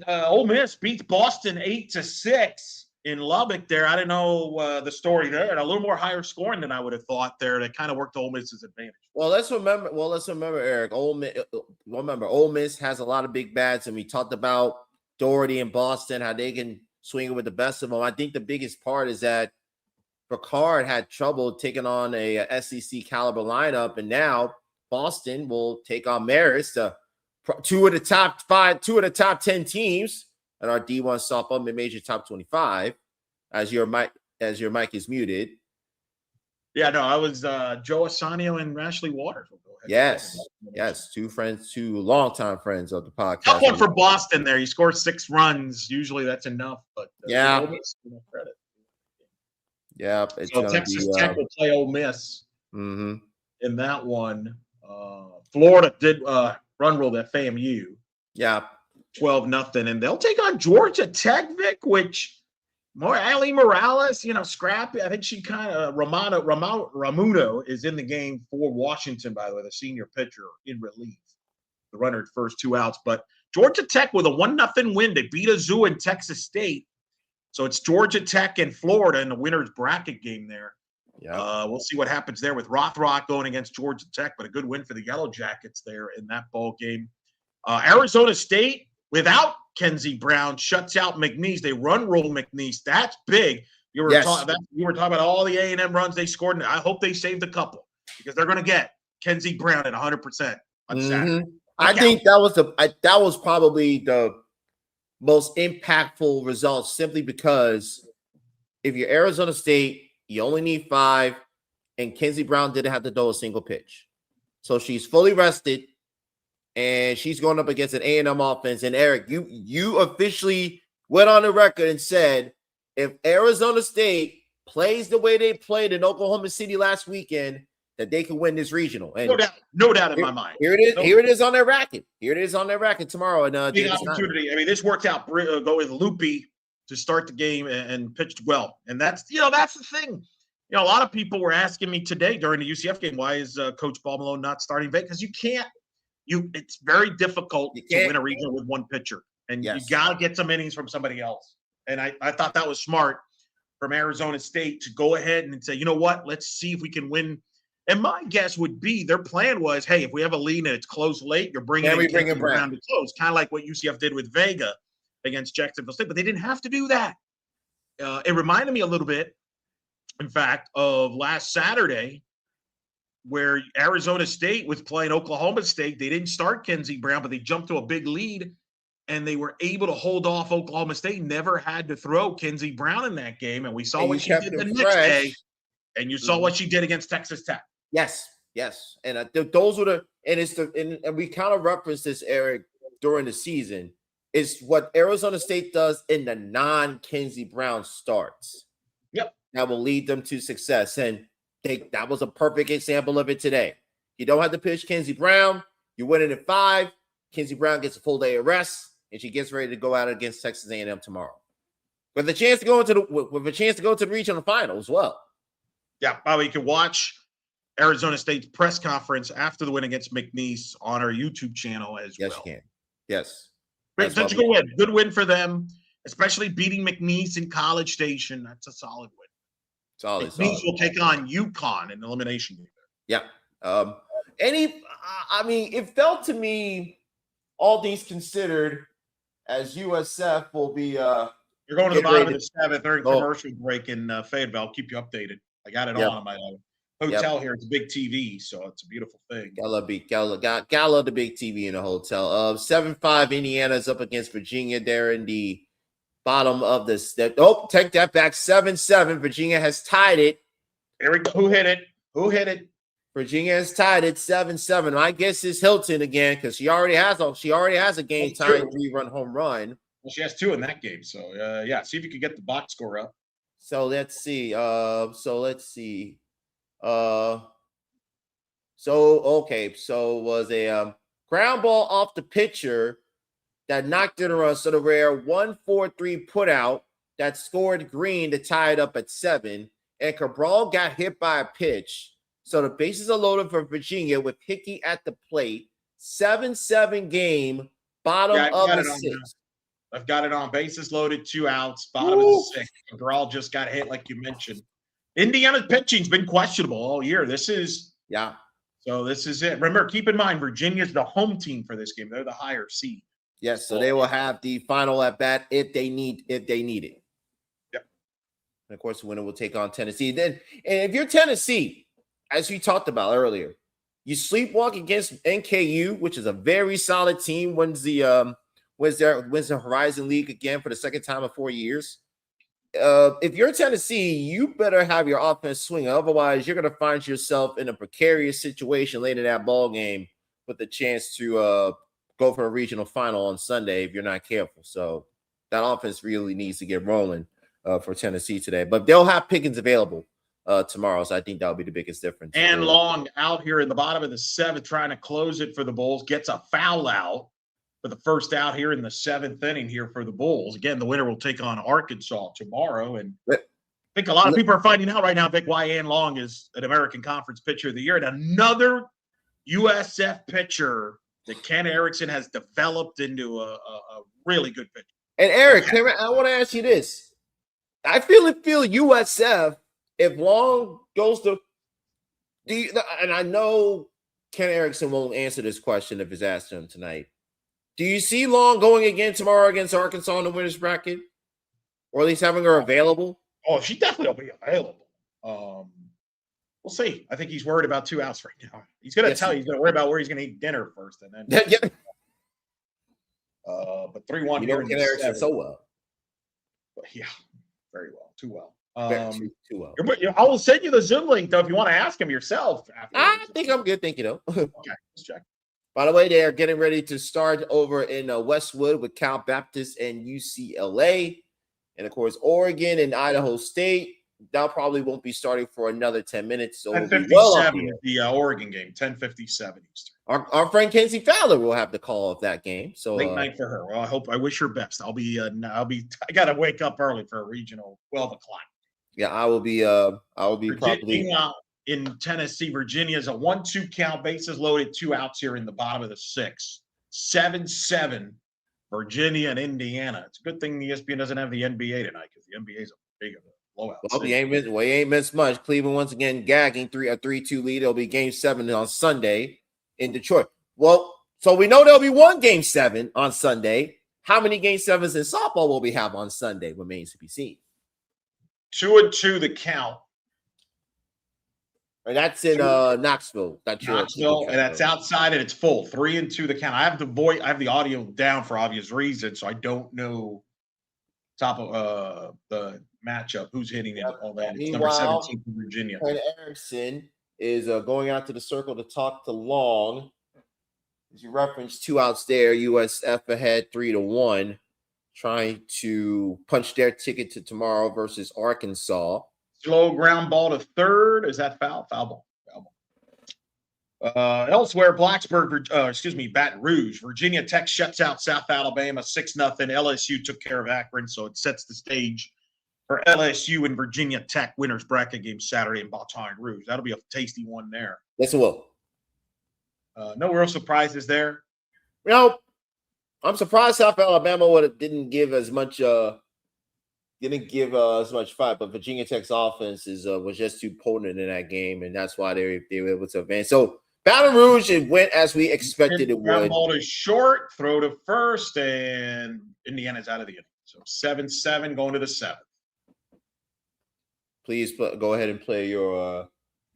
[SPEAKER 2] Ole Miss beats Boston 8-6 in Lubbock there. I didn't know the story there, and a little more higher scoring than I would have thought there. That kind of worked to Ole Miss's advantage.
[SPEAKER 1] Well, let's remember, Eric. Ole Miss has a lot of big bats, and we talked about Doherty and Boston, how they can swing it with the best of them. I think the biggest part is that Picard had trouble taking on a SEC caliber lineup, and now Boston will take on Marist, 2 of the top 10 teams at our D1 softball mid-major top 25. As your mic is muted.
[SPEAKER 2] Yeah, no, I was Joe Assanio and Ashley Waters.
[SPEAKER 1] Yes, 2 longtime friends of the podcast.
[SPEAKER 2] Tough one for Boston there. He scored 6 runs. Usually that's enough, but
[SPEAKER 1] yeah.
[SPEAKER 2] Ole Miss, credit.
[SPEAKER 1] Yeah,
[SPEAKER 2] so Texas Tech will play Ole Miss
[SPEAKER 1] in
[SPEAKER 2] that one. Florida did run rule at FAMU.
[SPEAKER 1] Yeah,
[SPEAKER 2] 12-0, and they'll take on Georgia Tech, Vic, which more Ali Morales, scrappy. I think she kind of Ramuno is in the game for Washington, by the way, the senior pitcher in relief. The runner at first 2 outs, but Georgia Tech with a 1-0 win. They beat Azu and Texas State. So it's Georgia Tech and Florida in the winner's bracket game there.
[SPEAKER 1] Yeah,
[SPEAKER 2] we'll see what happens there with Rothrock going against Georgia Tech, but a good win for the Yellow Jackets there in that ball game. Arizona State, without Kenzie Brown, shuts out McNeese. They run roll McNeese. That's big. You were talking about all the A&M runs they scored. And I hope they saved a couple because they're going to get Kenzie Brown at 100% on Saturday.
[SPEAKER 1] I think that was probably the most impactful results, simply because if you're Arizona State, you only need 5, and Kenzie Brown didn't have to throw a single pitch. So she's fully rested, and she's going up against an A&M offense. And Eric, you officially went on the record and said, if Arizona State plays the way they played in Oklahoma City last weekend, that they can win this regional. And
[SPEAKER 2] no doubt in my mind.
[SPEAKER 1] Here it is. Here it is on their racket. Here it is on their racket tomorrow. And
[SPEAKER 2] big opportunity. I mean, this worked out. Go with Loopy to start the game and pitched well. And that's the thing. A lot of people were asking me today during the UCF game, why is Coach Paul Malone not starting Vegas? Because you can't. It's very difficult to win a regional with one pitcher, and you got to get some innings from somebody else. And I thought that was smart from Arizona State to go ahead and say, you know what, let's see if we can win. And my guess would be their plan was, hey, if we have a lead and it's close late, you're bringing Brown to close, kind of like what UCF did with Vega against Jacksonville State. But they didn't have to do that. It reminded me a little bit, in fact, of last Saturday, where Arizona State was playing Oklahoma State. They didn't start Kenzie Brown, but they jumped to a big lead, and they were able to hold off Oklahoma State. Never had to throw Kenzie Brown in that game, and we saw what she did the next day, and you saw what she did against Texas Tech.
[SPEAKER 1] Yes. And those were and we kind of referenced this, Eric, during the season. It's what Arizona State does in the non-Kenzie Brown starts.
[SPEAKER 2] Yep.
[SPEAKER 1] That will lead them to success. And that was a perfect example of it today. You don't have to pitch Kenzie Brown. You're winning at 5. Kenzie Brown gets a full day of rest, and she gets ready to go out against Texas A&M tomorrow, with a chance to go into the regional final as well.
[SPEAKER 2] Yeah, Bobby, you can watch Arizona State's press conference after the win against McNeese on our YouTube channel as well.
[SPEAKER 1] Yes, you can. Yes.
[SPEAKER 2] Great, such a good win. Good win for them, especially beating McNeese in College Station. That's a solid win. McNeese will take on UConn in the elimination game.
[SPEAKER 1] Yeah. It felt to me, all things considered, as USF will be
[SPEAKER 2] you're going to the bottom of the 7th. They're in commercial break in Fayetteville. I'll keep you updated. I got it on my hotel here. It's a big TV, so it's a beautiful thing.
[SPEAKER 1] Gotta love the big TV in the hotel. 7-5 Indiana's up against Virginia. They're in the bottom of the step. Oh, take that back. 7-7. Virginia has tied it.
[SPEAKER 2] Here we go. Who hit it? Who hit it?
[SPEAKER 1] Virginia has tied it 7-7. My guess is Hilton again because she already has a game tying 3-run home run.
[SPEAKER 2] Well, she has 2 in that game. So yeah, see if you can get the box score up.
[SPEAKER 1] So let's see. So it was a ground ball off the pitcher that knocked in a run. So the rare 1-4-3 put out that scored Green to tie it up at 7. And Cabral got hit by a pitch. So the bases are loaded for Virginia with Hickey at the plate. 7-7 game, bottom of the 6th.
[SPEAKER 2] I've got it on. Bases loaded, 2 outs, bottom of the 6th. Cabral just got hit, like you mentioned. Indiana's pitching's been questionable all year. This is it. Remember, keep in mind, Virginia's the home team for this game. They're the higher seed.
[SPEAKER 1] Yes, so they will have the final at bat if they need it.
[SPEAKER 2] Yep.
[SPEAKER 1] And of course, the winner will take on Tennessee. Then, and if you're Tennessee, as we talked about earlier, you sleepwalk against NKU, which is a very solid team. Wins the Horizon League again for the second time in 4 years. If you're Tennessee, you better have your offense swing. Otherwise, you're going to find yourself in a precarious situation late in that ball game with the chance to go for a regional final on Sunday if you're not careful. So that offense really needs to get rolling for Tennessee today. But they'll have Pickens available tomorrow, so I think that'll be the biggest difference.
[SPEAKER 2] And Long out here in the bottom of the 7th trying to close it for the Bulls. Gets a foul out for the first out here in the 7th inning here for the Bulls. Again, the winner will take on Arkansas tomorrow. And I think a lot of people are finding out right now, Vic, why Ann Long is an American Conference Pitcher of the Year. And another USF pitcher that Ken Erickson has developed into a really good pitcher.
[SPEAKER 1] And Eric, I want to ask you this. I feel USF, if Long goes to and I know Ken Erickson won't answer this question if it's asked him tonight. Do you see Long going again tomorrow against Arkansas in the winner's bracket? Or at least having her available?
[SPEAKER 2] Oh, she definitely will be available. We'll see. I think he's worried about 2 outs right now. He's going to tell you he's going to worry about where he's going to eat dinner first. And then, but 3-1 here in the
[SPEAKER 1] Erickson so well.
[SPEAKER 2] But yeah, very well. Too well.
[SPEAKER 1] Too well.
[SPEAKER 2] I will send you the Zoom link, though, if you want to ask him yourself.
[SPEAKER 1] I think I'm good. Thank you, though.
[SPEAKER 2] Okay, let's check.
[SPEAKER 1] By the way, they are getting ready to start over in Westwood with Cal Baptist and UCLA. And, of course, Oregon and Idaho State. That probably won't be starting for another 10 minutes. So
[SPEAKER 2] 10:57 the Oregon game, 10:57 Eastern.
[SPEAKER 1] Our friend Kenzie Fowler will have the call of that game. So
[SPEAKER 2] late night for her. Well, I wish her best. I got to wake up early for a regional 12 o'clock.
[SPEAKER 1] Yeah, I will be probably
[SPEAKER 2] in Tennessee. Virginia is a 1-2 count, bases loaded, 2 outs here in the bottom of the 6th. 7-7, Virginia and Indiana. It's a good thing the ESPN doesn't have the NBA tonight because the NBA is a big of a blowout.
[SPEAKER 1] Well, he ain't missed much. Cleveland once again gagging a 3-2 lead. It'll be Game 7 on Sunday in Detroit. Well, so we know there'll be one Game 7 on Sunday. How many Game 7s in softball will we have on Sunday remains to be seen.
[SPEAKER 2] 2-2 the count.
[SPEAKER 1] And that's in Knoxville.
[SPEAKER 2] Knoxville, and that's outside, and it's full. 3-2 the count. I have the audio down for obvious reasons, so I don't know top of the matchup, who's hitting it, all that. It's number 17 for Virginia.
[SPEAKER 1] And Erickson is going out to the circle to talk to Long. As you referenced, 2 outs there. USF ahead 3-1, trying to punch their ticket to tomorrow versus Arkansas.
[SPEAKER 2] Slow ground ball to third. Is that foul? Foul ball. Elsewhere, Baton Rouge. Virginia Tech shuts out South Alabama 6-0. LSU took care of Akron, so it sets the stage for LSU and Virginia Tech winners bracket game Saturday in Baton Rouge. That'll be a tasty one there.
[SPEAKER 1] Yes, it will.
[SPEAKER 2] No real surprises there.
[SPEAKER 1] You know, I'm surprised South Alabama didn't give as much fight, but Virginia Tech's offense was just too potent in that game, and that's why they were able to advance. So Baton Rouge, it went as we expected it would.
[SPEAKER 2] Ball is short, throw to first, and Indiana's out of the inning. So 7-7 going to the 7th.
[SPEAKER 1] Please go ahead and play your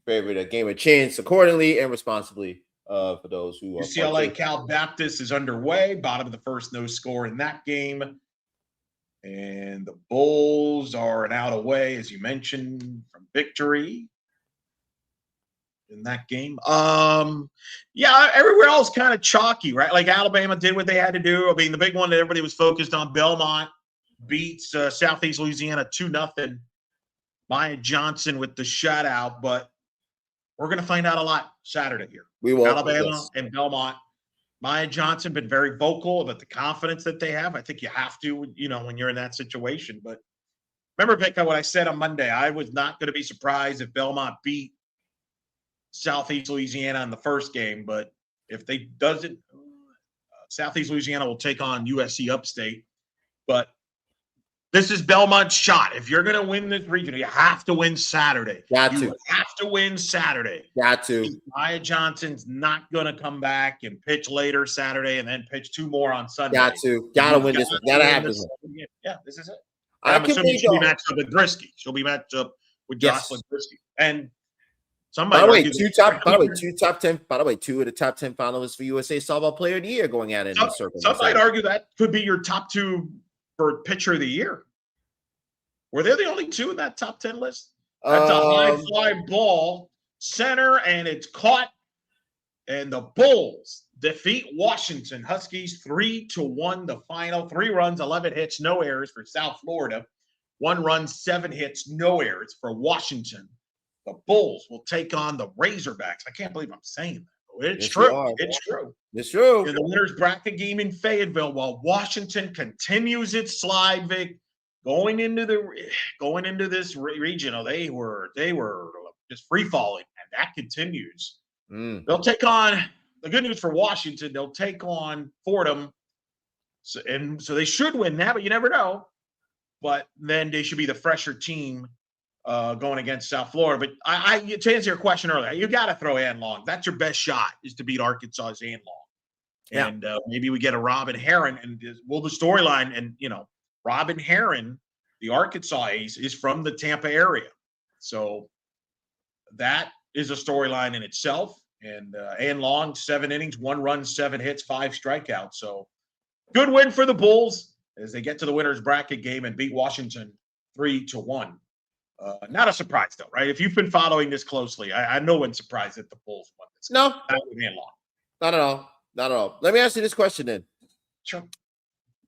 [SPEAKER 1] favorite a game of chance accordingly and responsibly for those who are
[SPEAKER 2] UCLA Cal Baptist is underway. Bottom of the first, no score in that game. And the Bulls are an out away, as you mentioned, from victory in that game. Yeah, everywhere else kind of chalky, right? Like Alabama did what they had to do. I mean, the big one that everybody was focused on, Belmont beats Southeast Louisiana 2-0. Maya Johnson with the shutout, but we're going to find out a lot Saturday here.
[SPEAKER 1] We will.
[SPEAKER 2] Alabama and Belmont. Maya Johnson been very vocal about the confidence that they have. I think you have to, when you're in that situation. But remember, Vic, what I said on Monday, I was not going to be surprised if Belmont beat Southeast Louisiana in the first game. But if they doesn't, Southeast Louisiana will take on USC Upstate. But this is Belmont's shot. If you're going to win this region, you have to win Saturday. You have to win Saturday.
[SPEAKER 1] Got to.
[SPEAKER 2] Maya Johnson's not going to come back and pitch later Saturday and then pitch 2 more on Sunday.
[SPEAKER 1] Got to win this one. Gotta have this one.
[SPEAKER 2] Yeah, this is it.
[SPEAKER 1] I'm
[SPEAKER 2] assuming she'll be matched up with Drisky. She'll be matched up with Jocelyn Drisky. And somebody.
[SPEAKER 1] By the way, two of the top 10 finalists for USA Softball Player of the Year going at it in the circle.
[SPEAKER 2] Some might argue that could be your top 2 for pitcher of the year. Were they the only 2 in that top 10 list? That's a high fly ball center, and it's caught. And the Bulls defeat Washington Huskies 3-1. The final 3 runs, 11 hits, no errors for South Florida. 1 run, 7 hits, no errors for Washington. The Bulls will take on the Razorbacks. I can't believe I'm saying that. It's true. It's true.
[SPEAKER 1] It's true.
[SPEAKER 2] In the winner's bracket game in Fayetteville, while Washington continues its slide, Vic, going into this regional, they were just free falling, and that continues. They'll take on the good news for Washington. They'll take on Fordham, so they should win that, but you never know. But then they should be the fresher team going against South Florida. But I to answer your question earlier, you got to throw Ann Long. That's your best shot, is to beat Arkansas's Ann Long.
[SPEAKER 1] Yeah.
[SPEAKER 2] And maybe we get a Robin Heron, and the storyline, and Robin Heron, the Arkansas ace, is from the Tampa area. So that is a storyline in itself. And Ann Long, 7 innings, 1 run, 7 hits, 5 strikeouts. So good win for the Bulls as they get to the winner's bracket game and beat Washington 3-1. Not a surprise, though, right? If you've been following this closely, I'm no one surprised that the Bulls won this.
[SPEAKER 1] No.
[SPEAKER 2] Not with Ann Long.
[SPEAKER 1] Not at all. Not at all. Let me ask you this question then.
[SPEAKER 2] Sure.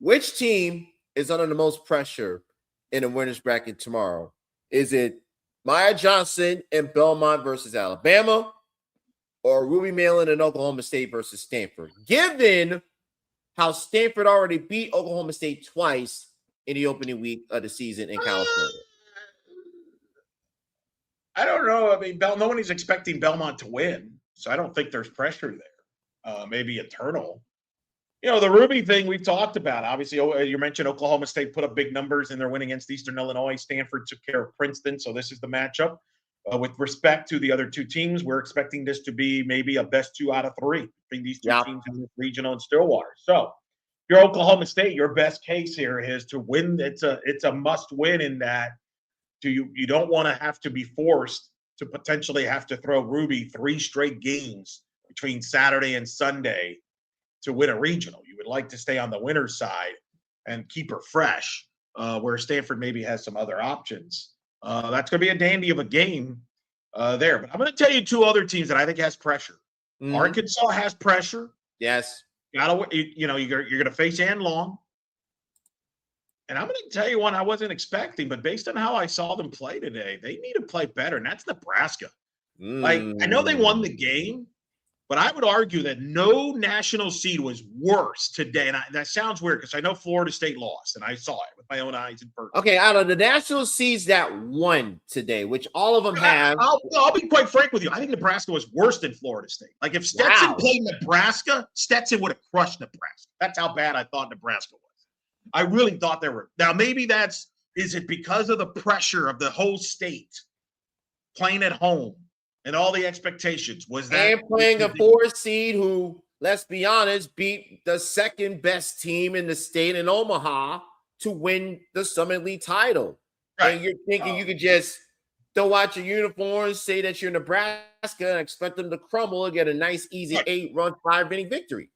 [SPEAKER 1] Which team is under the most pressure in the winner's bracket tomorrow? Is it Maya Johnson and Belmont versus Alabama, or Ruby Malin and Oklahoma State versus Stanford? Given how Stanford already beat Oklahoma State twice in the opening week of the season in California.
[SPEAKER 2] I don't know. I mean, no one is expecting Belmont to win, so I don't think there's pressure there. Maybe eternal. The Ruby thing we've talked about. Obviously, you mentioned Oklahoma State put up big numbers in their win against Eastern Illinois. Stanford took care of Princeton, so this is the matchup. With respect to the other 2 teams, we're expecting this to be maybe a best 2 out of 3 between these 2 teams in this regional and Stillwater. So, if you're Oklahoma State, your best case here is to win. It's a must win in that you don't want to have to be forced to potentially have to throw Ruby 3 straight games between Saturday and Sunday to win a regional. You would like to stay on the winner's side and keep her fresh, where Stanford maybe has some other options. That's going to be a dandy of a game there. But I'm going to tell you 2 other teams that I think has pressure. Mm-hmm. Arkansas has pressure.
[SPEAKER 1] Yes.
[SPEAKER 2] You're going to face Ann Long. And I'm going to tell you one I wasn't expecting, but based on how I saw them play today, they need to play better, and that's Nebraska. Like, I know they won the game, but I would argue that no national seed was worse today. And that sounds weird because I know Florida State lost, and I saw it with my own eyes in person.
[SPEAKER 1] Okay, out of the national seeds that won today, which all of them have.
[SPEAKER 2] I'll be quite frank with you. I think Nebraska was worse than Florida State. Like, if Stetson played Nebraska, Stetson would have crushed Nebraska. That's how bad I thought Nebraska was. I really thought they were. Now, maybe is it because of the pressure of the whole state playing at home and all the expectations? Was that
[SPEAKER 1] and playing a 4 seed who, let's be honest, beat the second best team in the state in Omaha to win the Summit League title. Right. And you're thinking you could just throw out your uniforms, say that you're Nebraska, and expect them to crumble and get a nice, easy 8-run, 5-inning victory.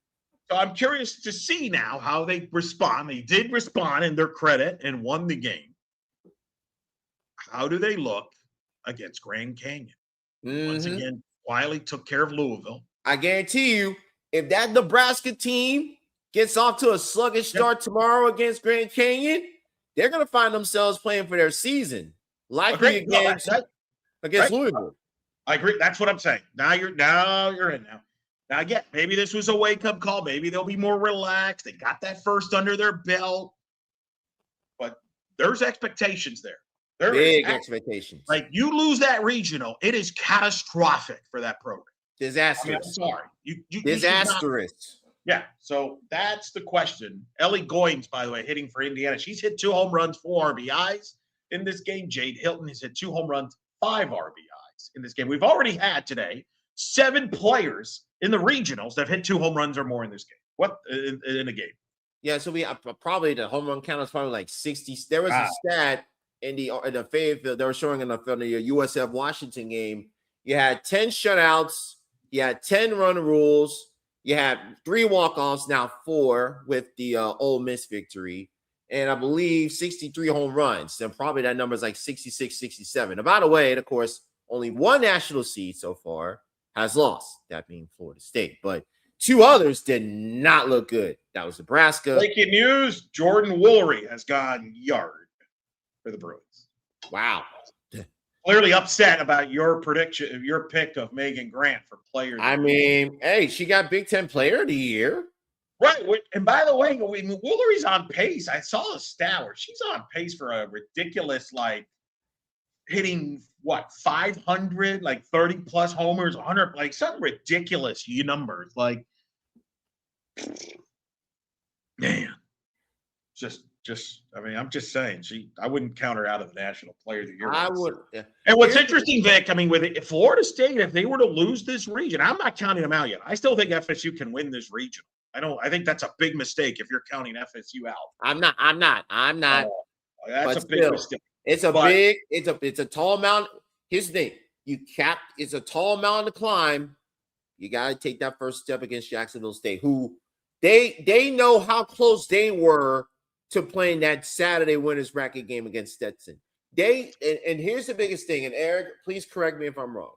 [SPEAKER 2] So I'm curious to see now how they respond. They did respond in their credit and won the game. How do they look against Grand Canyon? Once again, Wiley took care of Louisville.
[SPEAKER 1] I guarantee you, if that Nebraska team gets off to a sluggish start tomorrow against Grand Canyon, they're going to find themselves playing for their season, likely against Louisville.
[SPEAKER 2] I agree. That's what I'm saying. Now you're in now. Now, again, maybe this was a wake-up call. Maybe they'll be more relaxed. They got that first under their belt. But there's expectations there.
[SPEAKER 1] Big expectations.
[SPEAKER 2] Like, you lose that regional, it is catastrophic for that program.
[SPEAKER 1] Disastrous.
[SPEAKER 2] I'm sorry. You
[SPEAKER 1] disastrous.
[SPEAKER 2] Yeah, so that's the question. Ellie Goins, by the way, hitting for Indiana. She's hit 2 home runs, 4 RBIs in this game. Jade Hilton has hit 2 home runs, 5 RBIs in this game. We've already had today 7 players in the regionals that have hit 2 home runs or more in this game. What in a game?
[SPEAKER 1] Yeah, so we probably the home run count is probably like 60. There was a stat in the Fayetteville they were showing in the USF Washington game. You had 10 shutouts, you had 10 run rules, you had 3 walk-offs, now 4 with the Ole Miss victory, and I believe 63 home runs. And probably that number is like 66, 67. And by the way, and of course, only 1 national seed so far has lost, that being Florida State. But 2 others did not look good. That was Nebraska.
[SPEAKER 2] Breaking news, Jordan Woolery has gone yard for the Bruins.
[SPEAKER 1] Wow.
[SPEAKER 2] Clearly upset about your prediction, your pick of Megan Grant for player.
[SPEAKER 1] I mean, hey, she got Big Ten Player of the Year.
[SPEAKER 2] Right. And by the way, Woolery's on pace. I saw a stat where she's on pace for a ridiculous, like, hitting, 500, like 30-plus homers, 100, like something ridiculous numbers. Like, man, I mean, I'm just saying, I wouldn't count her out of the National Player of the Year.
[SPEAKER 1] I would. Yeah.
[SPEAKER 2] And what's interesting, Vic, I mean, with Florida State, if they were to lose this region, I'm not counting them out yet. I still think FSU can win this region. I think that's a big mistake if you're counting FSU out.
[SPEAKER 1] I'm not.
[SPEAKER 2] That's a big mistake.
[SPEAKER 1] It's a tall mountain. Here's the thing. It's a tall mountain to climb. You got to take that first step against Jacksonville State, who they know how close they were to playing that Saturday winners bracket game against Stetson. And here's the biggest thing, and Eric, please correct me if I'm wrong.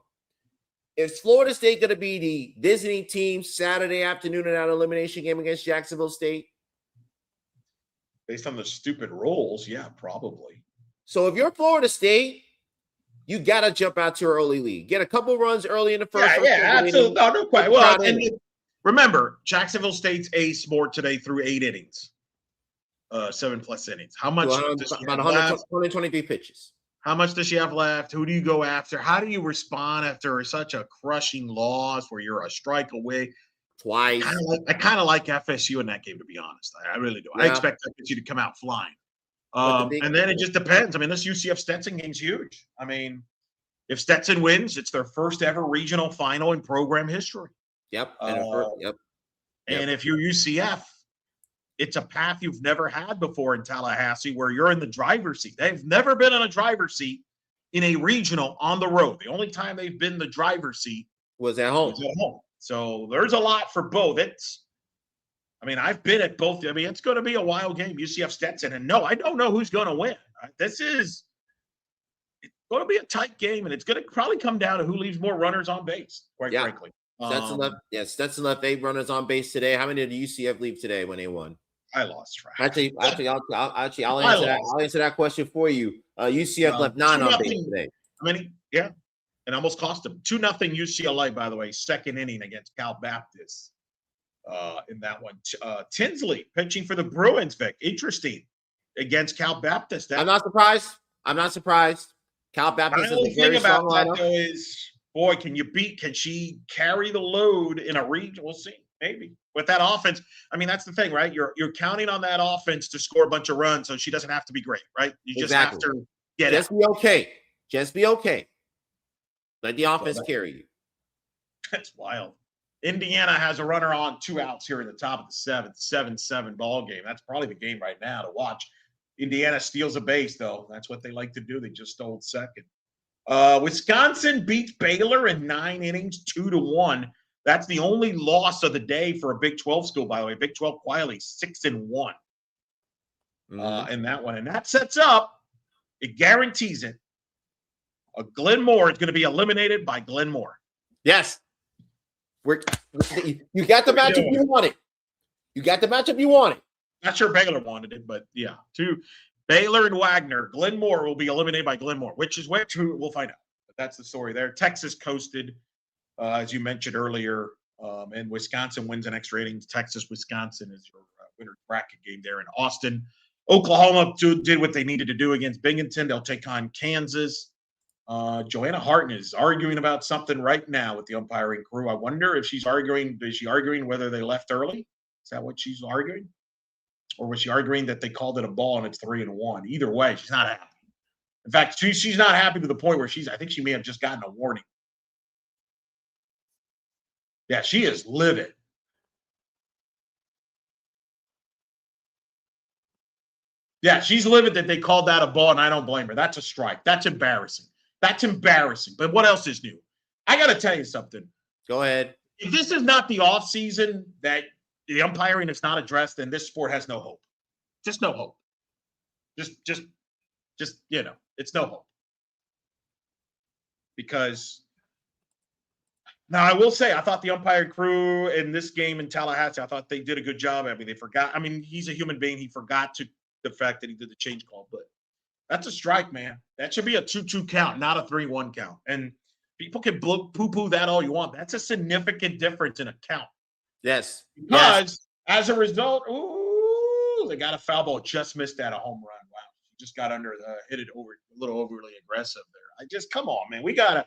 [SPEAKER 1] Is Florida State going to be the visiting team Saturday afternoon in that elimination game against Jacksonville State?
[SPEAKER 2] Based on the stupid rules, yeah, probably.
[SPEAKER 1] So if you're Florida State, you got to jump out to your early lead. Get a couple runs early in the first.
[SPEAKER 2] Yeah, absolutely. No quite. Well, and remember, Jacksonville State's ace board today through 8 innings. 7+ innings. How much?
[SPEAKER 1] About 123 pitches.
[SPEAKER 2] How much does she have left? Who do you go after? How do you respond after such a crushing loss where you're a strike away?
[SPEAKER 1] Twice.
[SPEAKER 2] I kind of like FSU in that game, to be honest. I really do. Yeah. I expect FSU to come out flying. And then it just depends. I mean, this UCF Stetson game's huge. I mean, if Stetson wins, it's their first ever regional final in program history.
[SPEAKER 1] Yep.
[SPEAKER 2] And if you're UCF, it's a path you've never had before in Tallahassee where you're in the driver's seat. They've never been in a driver's seat in a regional on the road. The only time they've been in the driver's seat
[SPEAKER 1] was at home.
[SPEAKER 2] So there's a lot for both. I've been at both. I mean, it's going to be a wild game, UCF Stetson. And no, I don't know who's going to win. It's going to be a tight game, and it's going to probably come down to who leaves more runners on base, quite frankly.
[SPEAKER 1] Stetson left 8 runners on base today. How many did UCF leave today when they won?
[SPEAKER 2] I lost track.
[SPEAKER 1] Actually, I'll answer that question for you. UCF left 9 on base today.
[SPEAKER 2] How many? Yeah, and almost cost them 2-0 UCLA. By the way, second inning against Cal Baptist. In that one, Tinsley pitching for the Bruins. Vic, interesting against Cal Baptist.
[SPEAKER 1] I'm not surprised. Cal Baptist is a very strong lineup.
[SPEAKER 2] Though is, boy, can she carry the load in a region? We'll see. Maybe with that offense. I mean, that's the thing, right? You're counting on that offense to score a bunch of runs, so she doesn't have to be great, right? You just have to get it.
[SPEAKER 1] Just be okay. Let the offense carry you.
[SPEAKER 2] That's wild. Indiana has a runner on, 2 outs here in the top of the 7th, 7-7 ball game. That's probably the game right now to watch. Indiana steals a base, though. That's what they like to do. They just stole second. Wisconsin beats Baylor in 9 innings, 2-1. That's the only loss of the day for a Big 12 school, by the way. Big 12 quietly 6-1 in that one. And that sets up, it guarantees it. Glenmore is going to be eliminated by Glenmore.
[SPEAKER 1] Yes. You got the matchup you wanted. You got the matchup you wanted.
[SPEAKER 2] Not sure Baylor wanted it, but yeah. Baylor and Wagner. Glenmore will be eliminated by Glenmore. Which is which? We'll find out. But that's the story there. Texas coasted, as you mentioned earlier, and Wisconsin wins in extra innings. Texas, Wisconsin is your winner bracket game there in Austin. Oklahoma did what they needed to do against Binghamton. They'll take on Kansas. Joanna Harton is arguing about something right now with the umpiring crew. I wonder if she's arguing. Is she arguing whether they left early? Is that what she's arguing? Or was she arguing that they called it a ball and it's 3-1? Either way, she's not happy. In fact, she's not happy to the point where I think she may have just gotten a warning. Yeah, she is livid. Yeah, she's livid that they called that a ball, and I don't blame her. That's a strike. That's embarrassing. That's embarrassing. But what else is new? I got to tell you something.
[SPEAKER 1] Go ahead.
[SPEAKER 2] If this is not the offseason that the umpiring is not addressed, then this sport has no hope. Just no hope. Just it's no hope. Because now I will say I thought the umpiring crew in this game in Tallahassee, I thought they did a good job. I mean, they forgot. I mean, he's a human being. He forgot the fact that he did the change call, but that's a strike, man. That should be a 2-2 count, not a 3-1 count. And people can poo-poo that all you want. That's a significant difference in a count.
[SPEAKER 1] Yes.
[SPEAKER 2] Because as a result, they got a foul ball, just missed that a home run. Wow. She just got hit it over a little overly aggressive there. Come on, man. We got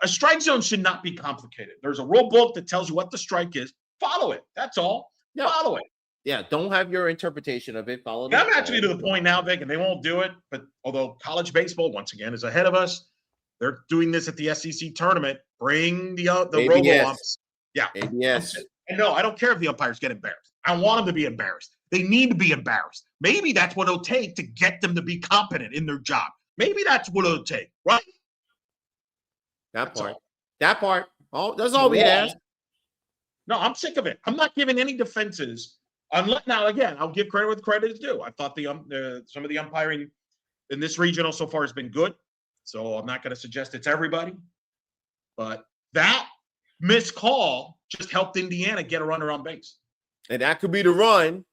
[SPEAKER 2] a strike zone should not be complicated. There's a rule book that tells you what the strike is. Follow it. That's all.
[SPEAKER 1] Yeah.
[SPEAKER 2] Follow it.
[SPEAKER 1] Yeah, don't have your interpretation of it. Follow.
[SPEAKER 2] I'm actually to the point now, Vic, and they won't do it. But although college baseball, once again, is ahead of us, they're doing this at the SEC tournament. Bring the robo-umps. Yeah.
[SPEAKER 1] ABS.
[SPEAKER 2] And no, I don't care if the umpires get embarrassed. I want them to be embarrassed. They need to be embarrassed. Maybe that's what it'll take to get them to be competent in their job. Maybe that's what it'll take, right?
[SPEAKER 1] That part. Oh, that's all we ask.
[SPEAKER 2] No, I'm sick of it. I'm not giving any defenses. Now, again, I'll give credit where credit is due. I thought some of the umpiring in this regional so far has been good. So I'm not going to suggest it's everybody. But that missed call just helped Indiana get a runner on base.
[SPEAKER 1] And that could be the run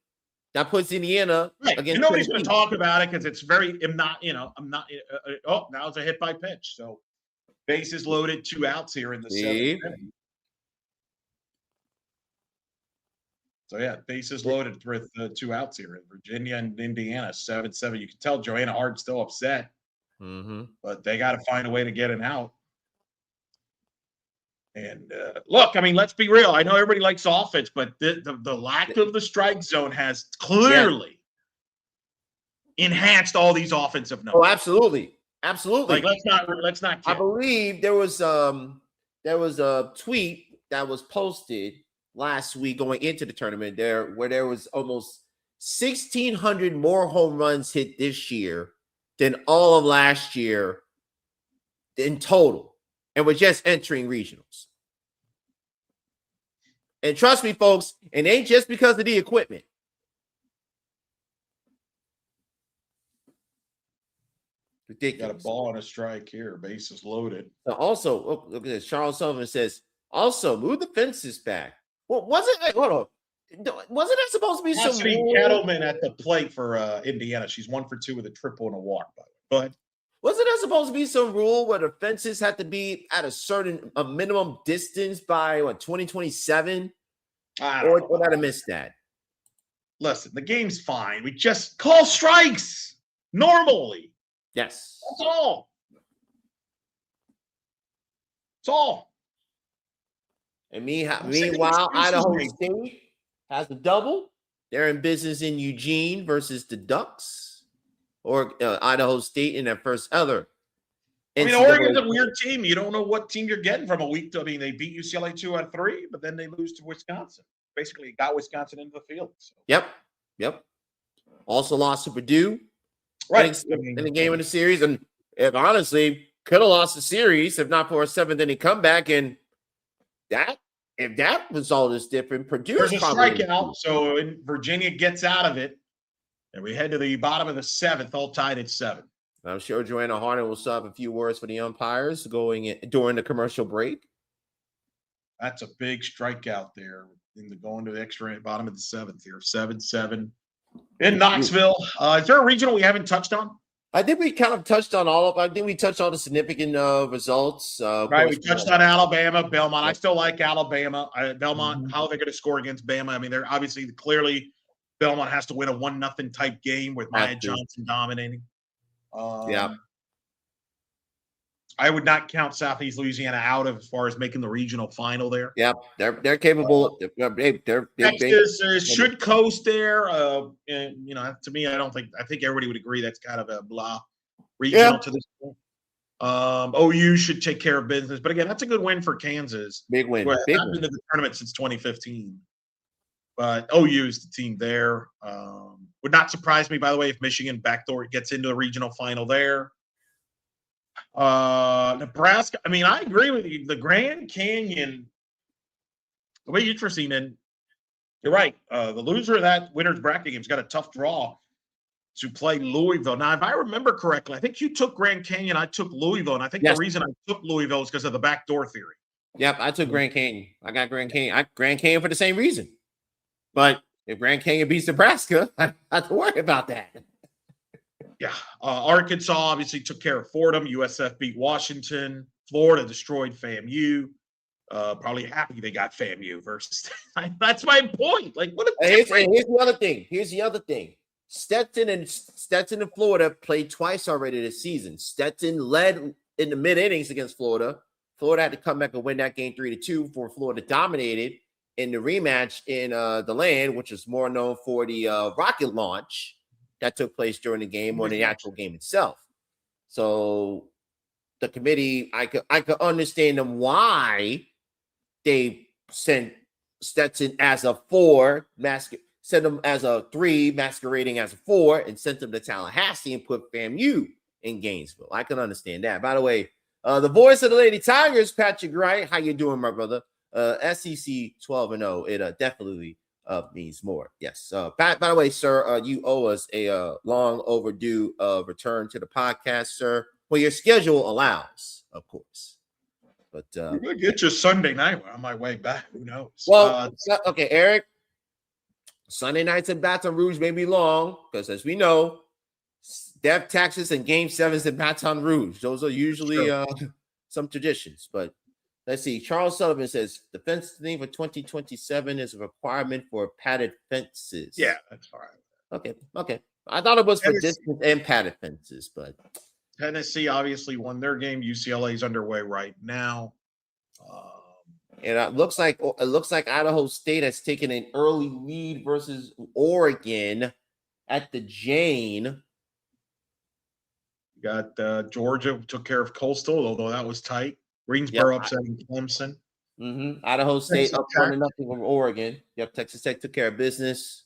[SPEAKER 1] that puts Indiana against.
[SPEAKER 2] Nobody's going to talk about it because it's very. Now it's a hit by pitch. So bases loaded, 2 outs here in the 7th inning. So yeah, bases loaded with 2 outs here in Virginia and Indiana, 7-7. You can tell Joanna Hart's still upset, but they got to find a way to get an out. And look, I mean, let's be real. I know everybody likes offense, but the lack of the strike zone has clearly enhanced all these offensive numbers.
[SPEAKER 1] Oh, absolutely.
[SPEAKER 2] Like let's not kid.
[SPEAKER 1] I believe there was a tweet that was posted last week going into the tournament where there was almost 1,600 more home runs hit this year than all of last year in total. And we're just entering regionals. And trust me, folks, it ain't just because of the equipment. Ridiculous.
[SPEAKER 2] Got a ball and a strike here. Bases loaded.
[SPEAKER 1] Also, look at this. Charles Sullivan says, also move the fences back. Well, wasn't that supposed to be some
[SPEAKER 2] Cattleman at the plate for Indiana? She's 1 for 2 with a triple and a walk. By the way, go ahead.
[SPEAKER 1] Wasn't there supposed to be some rule where the fences had to be at a minimum distance by 2027? Or did I miss that?
[SPEAKER 2] Listen, the game's fine. We just call strikes normally.
[SPEAKER 1] Yes,
[SPEAKER 2] that's all. That's all.
[SPEAKER 1] And meanwhile, Idaho State has a double. They're in business in Eugene versus the Ducks, or Idaho State in their first ever.
[SPEAKER 2] I mean, Oregon's a weird team. You don't know what team you're getting from a week to. I mean, they beat UCLA 2 out of 3, but then they lose to Wisconsin. Basically, got Wisconsin into the field. So.
[SPEAKER 1] Yep. Also lost to Purdue.
[SPEAKER 2] Right.
[SPEAKER 1] In the game of the series. And honestly, could have lost the series if not for a 7th-inning comeback. And if that result is different, Purdue
[SPEAKER 2] There's a
[SPEAKER 1] probably
[SPEAKER 2] strikeout, so Virginia gets out of it, and we head to the bottom of the 7th, all tied at 7.
[SPEAKER 1] I'm sure Joanna Harden will still have a few words for the umpires going in during the commercial break.
[SPEAKER 2] That's a big strikeout there going to the extra bottom of the 7th here. 7-7 in Knoxville. Is there a regional we haven't touched on?
[SPEAKER 1] I think we kind of touched on I think we touched on the significant results.
[SPEAKER 2] Right, we touched on Alabama, Belmont. I still like Alabama. Belmont, how they're going to score against Bama. I mean, they're obviously clearly Belmont has to win a 1-0 type game with Maya Johnson dominating. I would not count Southeast Louisiana out as far as making the regional final there.
[SPEAKER 1] Yeah, they're capable.
[SPEAKER 2] Texas should coast there. And, to me, I think everybody would agree that's kind of a blah regional to this point. OU should take care of business, but again, that's a good win for Kansas.
[SPEAKER 1] Big win.
[SPEAKER 2] I've been to the tournament since 2015, but OU is the team there. Would not surprise me, by the way, if Michigan backdoor gets into the regional final there. Nebraska. I mean, I agree with you. The Grand Canyon, the way interesting, and you're right. The loser of that winner's bracket game's got a tough draw to play Louisville. Now, if I remember correctly, I think you took Grand Canyon, I took Louisville, and I think the reason I took Louisville is because of the backdoor theory.
[SPEAKER 1] Yep, I took Grand Canyon. I got Grand Canyon. Grand Canyon for the same reason. But if Grand Canyon beats Nebraska, I don't have to worry about that.
[SPEAKER 2] Yeah. Arkansas obviously took care of Fordham. USF beat Washington. Florida destroyed FAMU. Probably happy they got FAMU versus. That's my point. Like, what?
[SPEAKER 1] Here's the other thing. Stetson and Florida played twice already this season. Stetson led in the mid innings against Florida. Florida had to come back and win that game 3-2 before Florida dominated in the rematch in the land, which is more known for the rocket launch that took place during the game or the actual game itself. So the committee, I could understand them why they sent Stetson as a 4, sent him as a 3, masquerading as a 4, and sent him to Tallahassee and put FAMU in Gainesville. I can understand that. By the way, the voice of the Lady Tigers, Patrick Wright. How you doing, my brother? SEC 12-0. It definitely means more. Yes. By the way, sir, you owe us a long overdue return to the podcast, sir. Well, your schedule allows, of course. But
[SPEAKER 2] we'll get you Sunday night on my way back. Who knows?
[SPEAKER 1] Well, okay, Eric. Sunday nights in Baton Rouge may be long because, as we know, death taxes and Game 7s in Baton Rouge. Those are usually some traditions. But let's see. Charles Sullivan says the fence thing for 2027 is a requirement for padded fences.
[SPEAKER 2] Yeah, that's fine.
[SPEAKER 1] Okay. I thought it was for distance and padded fences, but
[SPEAKER 2] Tennessee obviously won their game. UCLA is underway right now.
[SPEAKER 1] And it looks like Idaho State has taken an early lead versus Oregon at the Jane.
[SPEAKER 2] You got Georgia took care of Coastal, although that was tight. Greensboro upsetting Clemson.
[SPEAKER 1] Idaho State up 1-0 over Oregon. Yep, Texas Tech took care of business.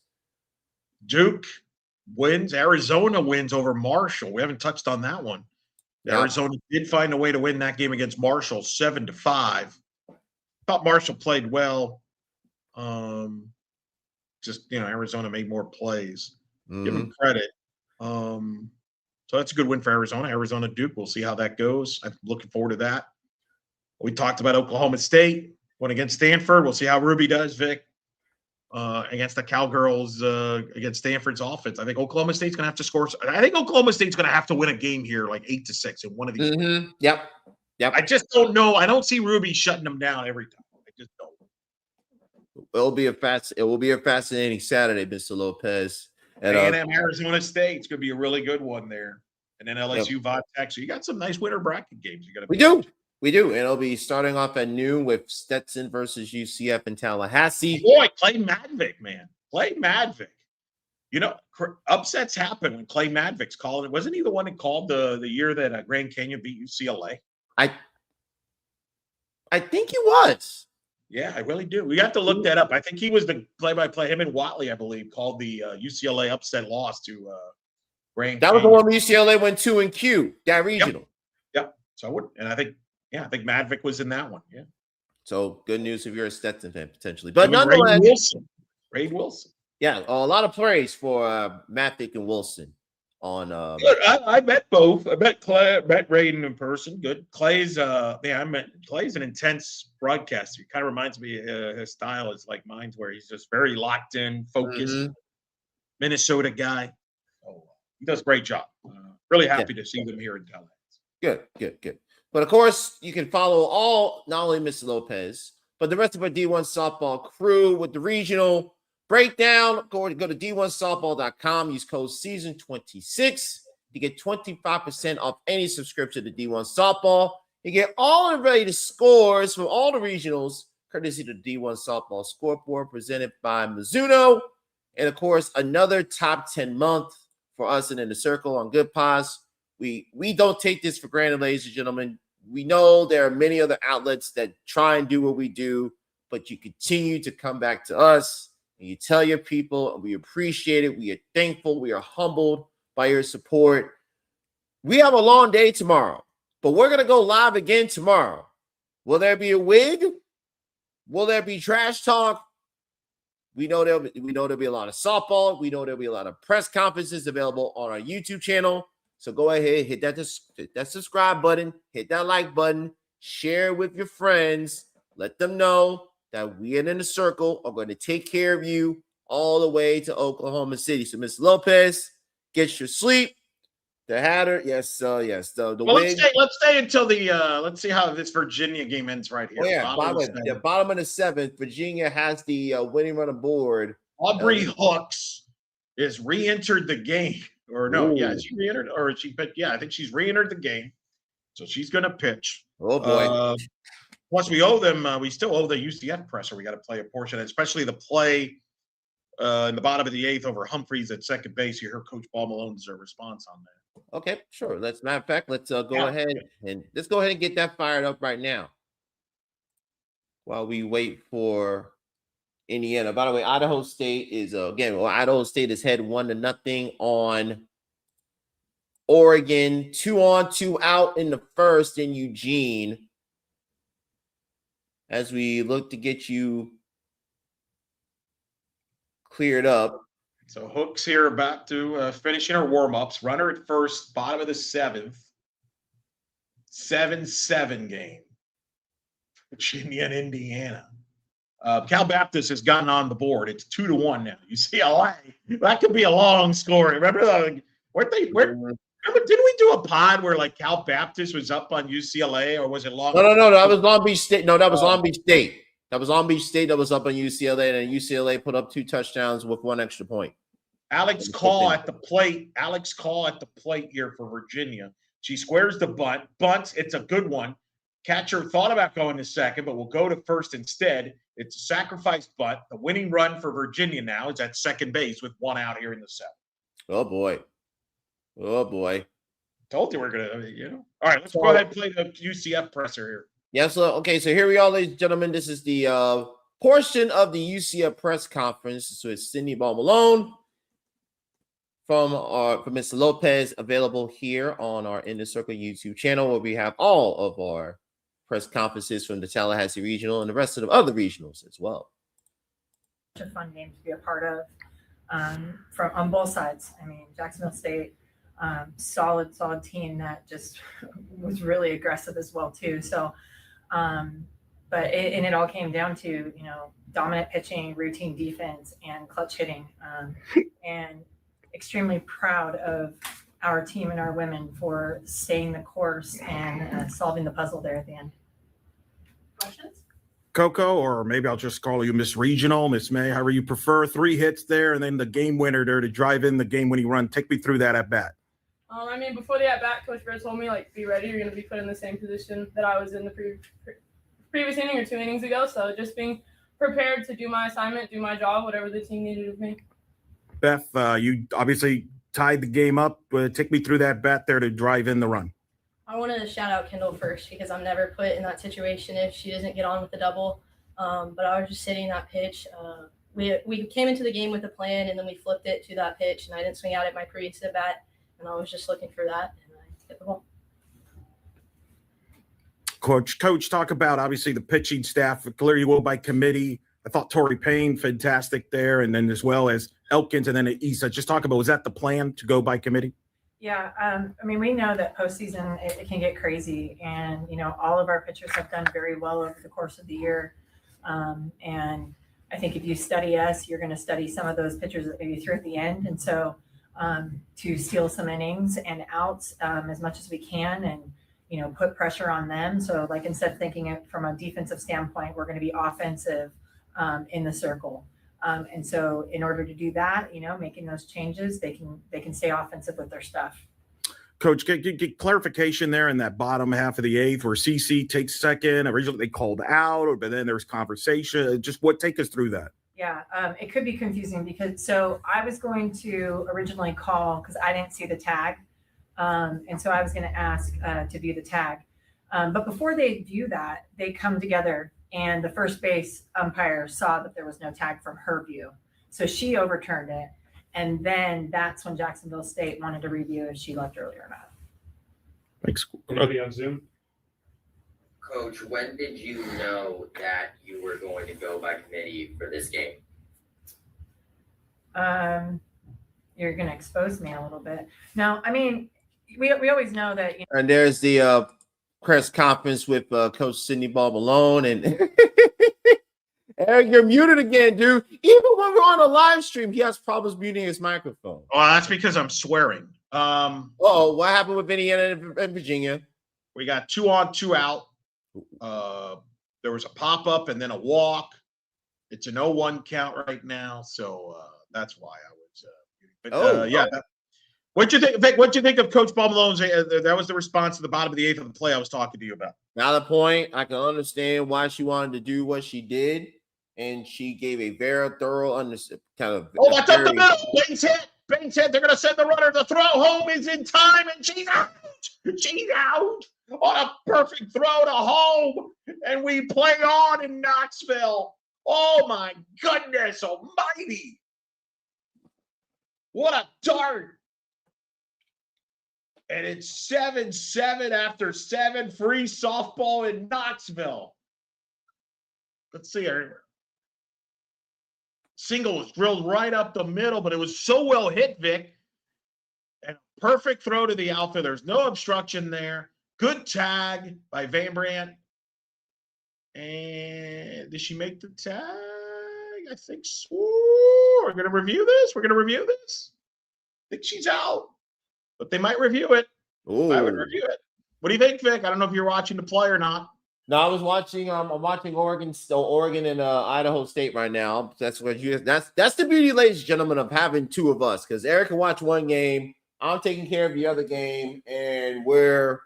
[SPEAKER 2] Duke wins. Arizona wins over Marshall. We haven't touched on that one. Arizona did find a way to win that game against Marshall 7-5. Thought Marshall played well. Arizona made more plays. Give them credit. So that's a good win for Arizona. Arizona Duke. We'll see how that goes. I'm looking forward to that. We talked about Oklahoma State went against Stanford. We'll see how Ruby does, Vic, against the Cowgirls against Stanford's offense. I think Oklahoma State's going to have to score. I think Oklahoma State's going to have to win a game here, like 8-6 in one of these.
[SPEAKER 1] Yep.
[SPEAKER 2] I just don't know. I don't see Ruby shutting them down every time. I just don't.
[SPEAKER 1] It will be a fascinating Saturday, Mr. Lopez.
[SPEAKER 2] And Arizona State, it's going to be a really good one there. And then LSU, Tech. So you got some nice winter bracket games. We
[SPEAKER 1] do. And it'll be starting off at noon with Stetson versus UCF in Tallahassee.
[SPEAKER 2] Boy, Clay Madvick, man. Clay Madvick. Upsets happen when Clay Madvick's called it. Wasn't he the one that called the year that Grand Canyon beat UCLA?
[SPEAKER 1] I think he was.
[SPEAKER 2] Yeah, I really do. We have to look that up. I think he was the play-by-play. Him and Watley, I believe, called the UCLA upset loss to Grand Canyon.
[SPEAKER 1] That was the one where UCLA went 2-Q, that regional.
[SPEAKER 2] Yep. I think Madvick was in that one. Yeah.
[SPEAKER 1] So good news if you're a Stetson fan potentially, but
[SPEAKER 2] Even
[SPEAKER 1] nonetheless,
[SPEAKER 2] Ray Wilson.
[SPEAKER 1] yeah, a lot of praise for Mathick and Wilson on.
[SPEAKER 2] Good. I met both. I met Raiden in person. Good. Clay's Clay's an intense broadcaster. He kind of reminds me his style is like mine, where he's just very locked in, focused. Minnesota guy. Oh, he does a great job. Really happy to see them here in Tallahassee.
[SPEAKER 1] Good. But of course, you can follow not only Mr. Lopez, but the rest of our D1 softball crew with the regional breakdown. Go to d1softball.com. Use code season26 to get 25% off any subscription to D1 softball. You get all the latest scores from all the regionals, courtesy of the D1 softball scoreboard presented by Mizuno. And of course, another top 10 month for us and In the Circle on Good Pos. We don't take this for granted, ladies and gentlemen. We know there are many other outlets that try and do what we do, but you continue to come back to us and you tell your people, and we appreciate it. We are thankful. We are humbled by your support. We have a long day tomorrow, but we're going to go live again tomorrow. Will there be a wig? Will there be trash talk? We know there'll be a lot of softball. We know there'll be a lot of press conferences available on our YouTube channel. So go ahead, hit that subscribe button, hit that like button, share with your friends. Let them know that we In the Circle are going to take care of you all the way to Oklahoma City. So, Ms. Lopez, get your sleep. The Hatter, yes. The win.
[SPEAKER 2] Let's stay until let's see how this Virginia game ends right here.
[SPEAKER 1] Oh, yeah, bottom of the seventh. Virginia has the winning run aboard.
[SPEAKER 2] Aubrey Hooks is re-entered the game. Or no, yeah, is she re-entered? Or is she? But yeah, I think she's re-entered the game, so she's going to pitch.
[SPEAKER 1] Oh boy!
[SPEAKER 2] Plus, we still owe the UCF presser. We got to play a portion, especially the play in the bottom of the eighth over Humphreys at second base. You heard Coach Paul Malone deserve a response on that.
[SPEAKER 1] Okay, sure. Matter of fact, let's go ahead and get that fired up right now, while we wait for Indiana. By the way, Idaho State is Idaho State is head 1-0 on Oregon. 2 on, 2 out in the first in Eugene. As we look to get you cleared up.
[SPEAKER 2] So Hooks here about to finishing her warm-ups. Runner at first, bottom of the seventh. 7-7 game. Virginia and Indiana. Cal Baptist has gotten on the board. It's 2-1 now. UCLA. That could be a long story. Remember, didn't we do a pod where like Cal Baptist was up on UCLA, or was it Long?
[SPEAKER 1] No. That was Long Beach State. No, that was Long Beach State. That was Long Beach State that was up on UCLA, and UCLA put up 2 touchdowns with 1 extra point.
[SPEAKER 2] Alex Call at the plate here for Virginia. She squares the bunt. Bunts. It's a good one. Catcher thought about going to second, but will go to first instead. It's a sacrifice bunt. The winning run for Virginia now is at second base with 1 out here in the seventh.
[SPEAKER 1] Oh boy.
[SPEAKER 2] Told you we're gonna, All right, let's go ahead and play the UCF presser here.
[SPEAKER 1] Yes. So here we are, ladies and gentlemen. This is the portion of the UCF press conference. So it's Cindy Ball Malone from Mr. Lopez, available here on our In the Circle YouTube channel, where we have all of our press conferences from the Tallahassee Regional and the rest of the other regionals as well.
[SPEAKER 7] Such a fun game to be a part of from on both sides. I mean, Jacksonville State, solid team that just was really aggressive as well too. So, but it all came down to, dominant pitching, routine defense, and clutch hitting, and extremely proud of our team and our women for staying the course and solving the puzzle there at the end. Questions?
[SPEAKER 5] Coco, or maybe I'll just call you Miss Regional, Miss May, however you prefer. 3 hits there, and then the game winner there to drive in the game-winning run. Take me through that at bat.
[SPEAKER 8] Before the at bat, Coach Bear told me, be ready. You're going to be put in the same position that I was in the previous inning or 2 innings ago. So just being prepared to do my assignment, do my job, whatever the team needed of me.
[SPEAKER 5] Beth, you obviously tied the game up. Take me through that bat there to drive in the run.
[SPEAKER 6] I wanted to shout out Kendall first because I'm never put in that situation if she doesn't get on with the double. But I was just sitting that pitch. We came into the game with a plan, and then we flipped it to that pitch, and I didn't swing out at my previous at bat, and I was just looking for that, and I hit the ball.
[SPEAKER 5] Coach. Coach, talk about obviously the pitching staff. Clearly, will by committee. I thought Torrey Payne, fantastic there, and then as well as Elkins, and then Issa. Just talk about, was that the plan to go by committee?
[SPEAKER 7] Yeah, I mean, we know that postseason it can get crazy, and all of our pitchers have done very well over the course of the year. And I think if you study us, you're going to study some of those pitchers that maybe threw at the end, and so to steal some innings and outs as much as we can, and put pressure on them. So like instead of thinking it from a defensive standpoint, we're going to be offensive in the circle. And so in order to do that, making those changes, they can stay offensive with their stuff.
[SPEAKER 5] Coach, get clarification there in that bottom half of the eighth where CC takes second. Originally they called out, but then there was conversation. Just take us through that.
[SPEAKER 7] Yeah, it could be confusing because so I was going to originally call because I didn't see the tag. And so I was going to ask to view the tag. But before they view that, they come together. And the first base umpire saw that there was no tag from her view. So she overturned it. And then that's when Jacksonville State wanted to review if she left early or not.
[SPEAKER 5] Thanks.
[SPEAKER 9] Anybody on Zoom?
[SPEAKER 10] Coach, when did you know that you were going to go by committee for this game?
[SPEAKER 7] You're going to expose me a little bit. No, I mean, we always know that.
[SPEAKER 1] And there's the press conference with Coach Sidney Ball Malone, and Eric, you're muted again, dude. Even when we're on a live stream, he has problems muting his microphone.
[SPEAKER 2] Oh, that's because I'm swearing.
[SPEAKER 1] What happened with Indiana and Virginia?
[SPEAKER 2] We got 2 on, 2 out. There was a pop-up and then a walk. It's an 0-1 count right now, so that's why I was yeah. What'd you think, Vic? What'd you think of Coach Ball Malone's? That was the response to the bottom of the 8th of the play I was talking to you about.
[SPEAKER 1] Valid point. I can understand why she wanted to do what she did, and she gave a very thorough kind of.
[SPEAKER 2] Oh, that's up the middle. Bates hit. Bates hit. They're going to send the runner. The throw home is in time, and she's out. She's out on a perfect throw to home, and we play on in Knoxville. Oh my goodness almighty! What a dart! And it's 7-7 after 7. Free softball in Knoxville. Let's see here. Single was drilled right up the middle, but it was so well hit, Vic. And perfect throw to the outfield. There's no obstruction there. Good tag by Van Brandt. And did she make the tag? I think so. We're going to review this. I think she's out. But they might review it.
[SPEAKER 1] Ooh.
[SPEAKER 2] I would review it. What do you think, Vic? I don't know if you're watching the play or not.
[SPEAKER 1] No, I was watching. I'm watching Oregon and Idaho State right now. That's what that's the beauty, ladies and gentlemen, of having 2 of us. Because Eric can watch one game, I'm taking care of the other game, and we're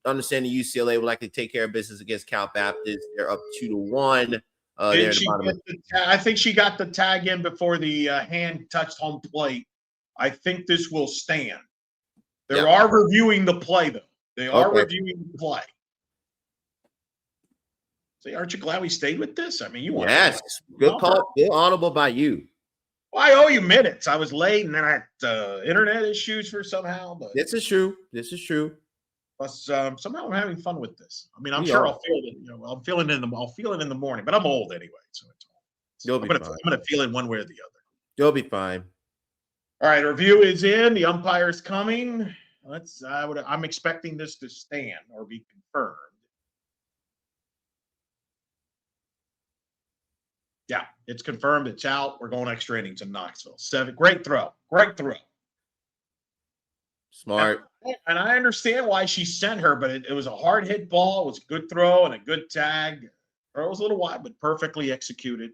[SPEAKER 1] understanding UCLA would like to take care of business against Cal Baptist. They're up 2-1.
[SPEAKER 2] I think she got the tag in before the hand touched home plate. I think this will stand. They are reviewing the play, though. They are reviewing the play. See, aren't you glad we stayed with this? I mean, you want
[SPEAKER 1] good call. Good honorable by you.
[SPEAKER 2] Well, I owe you minutes. I was late, and then I had internet issues for somehow. But
[SPEAKER 1] this is true.
[SPEAKER 2] Plus, somehow I'm having fun with this. I mean, I'm sure I'll feel it. I'll feel it in the morning. But I'm old anyway, so it's all. I'm gonna feel it one way or the other.
[SPEAKER 1] You'll be fine.
[SPEAKER 2] All right, review is in. The umpire's coming. I'm expecting this to stand or be confirmed. Yeah, it's confirmed. It's out. We're going extra innings in Knoxville. 7. Great throw.
[SPEAKER 1] Smart.
[SPEAKER 2] And I understand why she sent her, but it was a hard hit ball. It was a good throw and a good tag. Throw was a little wide, but perfectly executed.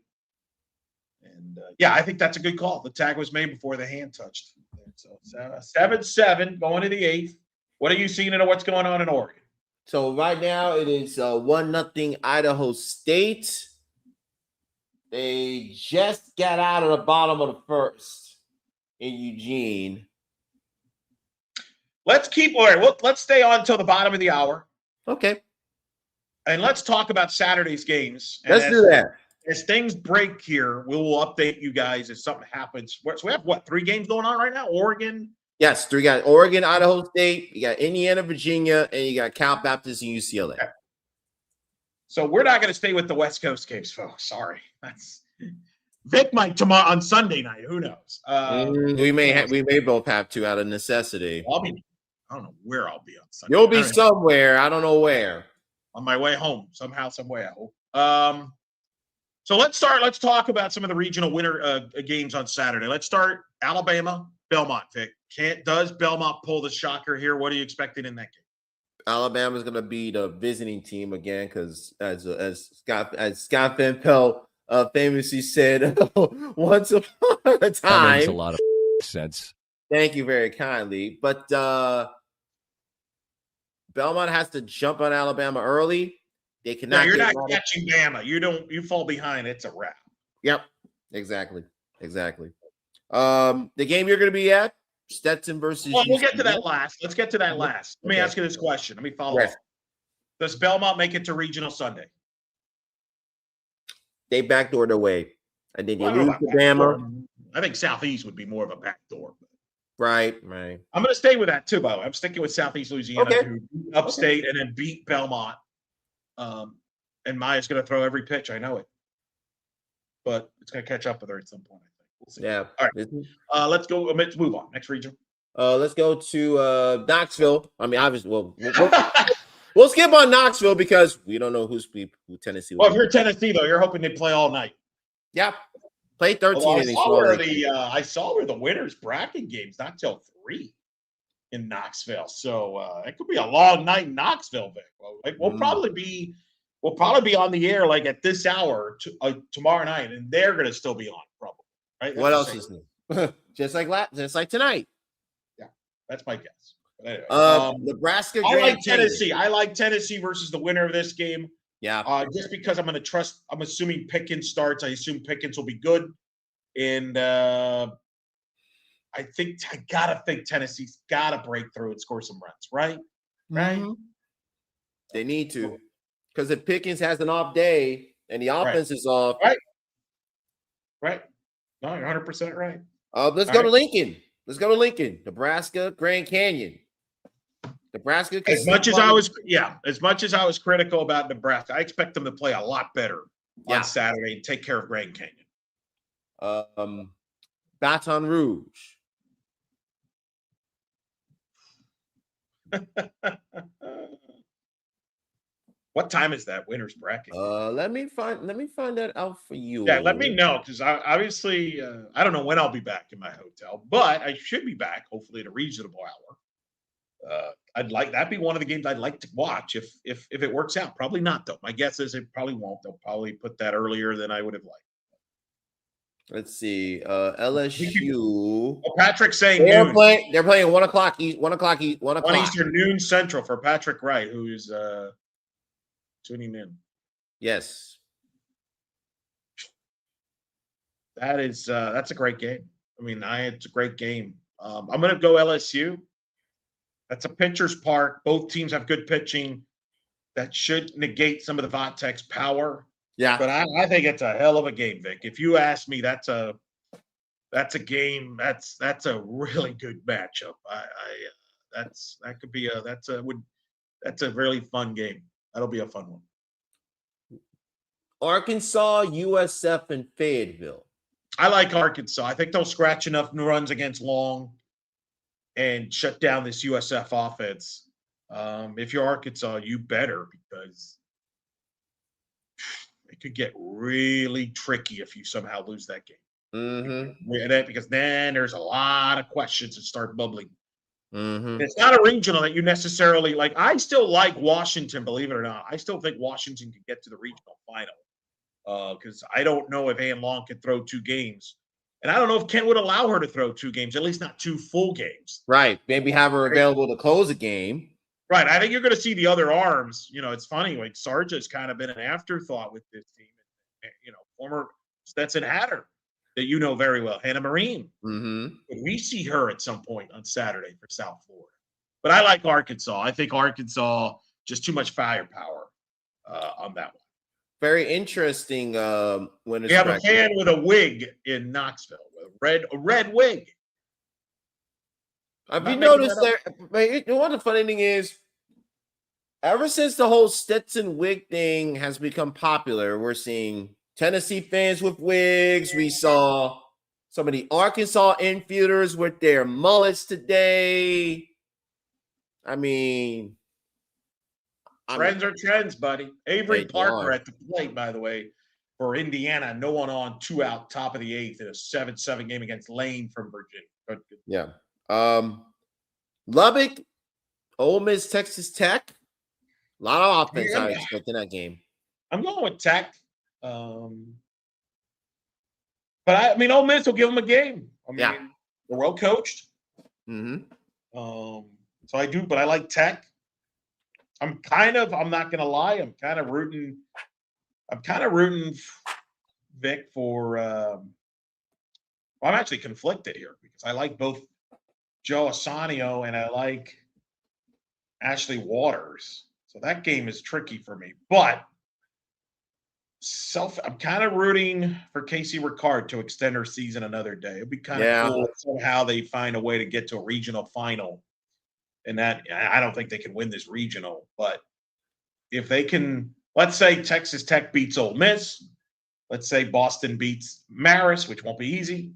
[SPEAKER 2] And I think that's a good call. The tag was made before the hand touched. So 7-7 going to the 8th. What are you seeing and what's going on in Oregon?
[SPEAKER 1] So right now it is 1-0 Idaho State. They just got out of the bottom of the first in Eugene.
[SPEAKER 2] Let's stay on until the bottom of the hour.
[SPEAKER 1] Okay.
[SPEAKER 2] And let's talk about Saturday's games.
[SPEAKER 1] Let's do that.
[SPEAKER 2] As things break here, we will update you guys as something happens. So we have 3 games going on right now? Oregon?
[SPEAKER 1] Yes, 3 got Oregon, Idaho State, you got Indiana, Virginia, and you got Cal Baptist and UCLA.
[SPEAKER 2] Okay. So we're not going to stay with the West Coast games, folks. Sorry. That's Vic might tomorrow on Sunday night. Who knows?
[SPEAKER 1] We may both have to out of necessity.
[SPEAKER 2] I don't know where I'll be on Sunday.
[SPEAKER 1] You'll be somewhere. I don't know where.
[SPEAKER 2] On my way home, somehow, some way. I hope. So let's talk about some of the regional winter games on Saturday. Let's start Alabama, Belmont. Vic, does Belmont pull the shocker here? What are you expecting in that game?
[SPEAKER 1] Alabama's going to be the visiting team again because, as Scott Van Pelt famously said, once upon a time.
[SPEAKER 9] That makes a lot of sense.
[SPEAKER 1] Thank you very kindly. But Belmont has to jump on Alabama early. They cannot.
[SPEAKER 2] No, you're not catching Bama. You fall behind. It's a wrap.
[SPEAKER 1] Yep. Exactly. The game you're going to be at, Stetson versus.
[SPEAKER 2] Well, we'll get to that last. Let's get to that last. Let me ask you this question. Let me follow up. Does Belmont make it to regional Sunday?
[SPEAKER 1] They backdoor their way. I think they lose to Bama.
[SPEAKER 2] I think Southeast would be more of a backdoor.
[SPEAKER 1] Right.
[SPEAKER 2] I'm going to stay with that too, by the way. I'm sticking with Southeast Louisiana, who beat Upstate and then beat Belmont. And Maya's going to throw every pitch. I know it. But it's going to catch up with her at some point, I think. We'll see.
[SPEAKER 1] Yeah.
[SPEAKER 2] All right. Let's go. Let's move on. Next region.
[SPEAKER 1] Let's go to Knoxville. I mean, obviously, we'll skip on Knoxville because we don't know who Tennessee will.
[SPEAKER 2] Well, if you're Tennessee, though, you're hoping they play all night.
[SPEAKER 1] Yep. Play 13 innings.
[SPEAKER 2] I saw where the winners bracket games not till 3 in Knoxville. So it could be a long night in Knoxville, Vic. We'll probably be on the air like at this hour tomorrow night, and they're going to still be on probably. Right?
[SPEAKER 1] What else is new? just like tonight.
[SPEAKER 2] Yeah, that's my guess. But anyway,
[SPEAKER 1] Nebraska.
[SPEAKER 2] I like Tennessee. I like Tennessee versus the winner of this game.
[SPEAKER 1] Yeah.
[SPEAKER 2] Just because I'm going to trust. I'm assuming Pickens starts. I assume Pickens will be good, and I gotta think Tennessee's gotta break through and score some runs. Right.
[SPEAKER 1] Mm-hmm. They need to, because if Pickens has an off day and the offense is off.
[SPEAKER 2] Right. No, you're 100% right.
[SPEAKER 1] Let's go to Lincoln. Nebraska, Grand Canyon. Nebraska.
[SPEAKER 2] As much as I was critical about Nebraska, I expect them to play a lot better on Saturday and take care of Grand Canyon.
[SPEAKER 1] Baton Rouge.
[SPEAKER 2] What time is that winner's bracket?
[SPEAKER 1] Let me find that out for you.
[SPEAKER 2] Yeah, let me know, because obviously I don't know when I'll be back in my hotel, but I should be back hopefully at a reasonable hour. That'd be one of the games I'd like to watch if it works out. Probably not though. My guess is it probably won't. They'll probably put that earlier than I would have liked.
[SPEAKER 1] Let's see. LSU.
[SPEAKER 2] Patrick's saying
[SPEAKER 1] they're playing 1 o'clock. 1 o'clock. 1 o'clock.
[SPEAKER 2] 1 Eastern, noon Central for Patrick Wright, who's tuning in.
[SPEAKER 1] Yes.
[SPEAKER 2] That's a great game. I mean, it's a great game. I'm going to go LSU. That's a pitcher's park. Both teams have good pitching. That should negate some of the Vatek's power.
[SPEAKER 1] Yeah.
[SPEAKER 2] But I think it's a hell of a game, Vic. If you ask me, that's a game. That's a really good matchup. That's a really fun game. That'll be a fun one.
[SPEAKER 1] Arkansas, USF, and Fayetteville.
[SPEAKER 2] I like Arkansas. I think they'll scratch enough runs against Long and shut down this USF offense. If you're Arkansas, you better, because it could get really tricky if you somehow lose that game.
[SPEAKER 1] Mm-hmm.
[SPEAKER 2] Because then there's a lot of questions that start bubbling.
[SPEAKER 1] Mm-hmm.
[SPEAKER 2] It's not a regional that you necessarily like. I still like Washington, believe it or not. I still think Washington can get to the regional final because I don't know if Ann Long can throw 2 games. And I don't know if Kent would allow her to throw 2 games, at least not 2 full games.
[SPEAKER 1] Right. Maybe have her available to close a game.
[SPEAKER 2] Right. I think you're going to see the other arms. You know, it's funny. Like Sarja's kind of been an afterthought with this team. You know, former Stetson Hatter that you know very well, Hannah Marine.
[SPEAKER 1] Mm-hmm.
[SPEAKER 2] But we see her at some point on Saturday for South Florida. But I like Arkansas. I think Arkansas, just too much firepower on that one.
[SPEAKER 1] Very interesting. When
[SPEAKER 2] we have a fan with a wig in Knoxville, a red wig.
[SPEAKER 1] Have you noticed there? One of the funny thing is, ever since the whole Stetson wig thing has become popular, we're seeing Tennessee fans with wigs. We saw some of the Arkansas infielders with their mullets today. I mean,
[SPEAKER 2] Trends are trends, buddy. Avery
[SPEAKER 1] They
[SPEAKER 2] Parker
[SPEAKER 1] are.
[SPEAKER 2] at the plate, by the way, for Indiana. No one on, 2 out, top of the 8th in a 7-7 game against Lane from Virginia.
[SPEAKER 1] yeah. Lubbock, Ole Miss, Texas Tech. A lot of offense I expect in that game.
[SPEAKER 2] I'm going with Tech. But I mean, Ole Miss will give them a game. I mean,
[SPEAKER 1] Yeah.
[SPEAKER 2] they're well coached.
[SPEAKER 1] Mm-hmm.
[SPEAKER 2] So I do, but I like Tech. I'm not gonna lie, I'm kind of rooting Vic for I'm actually conflicted here because I like both Joe Assanio and I like Ashley Waters. So that game is tricky for me. But I'm kind of rooting for Casey Ricard to extend her season another day. It'd be kind of cool if somehow they find a way to get to a regional final. And that I don't think they can win this regional, but if they can, let's say Texas Tech beats Ole Miss, let's say Boston beats Marist, which won't be easy,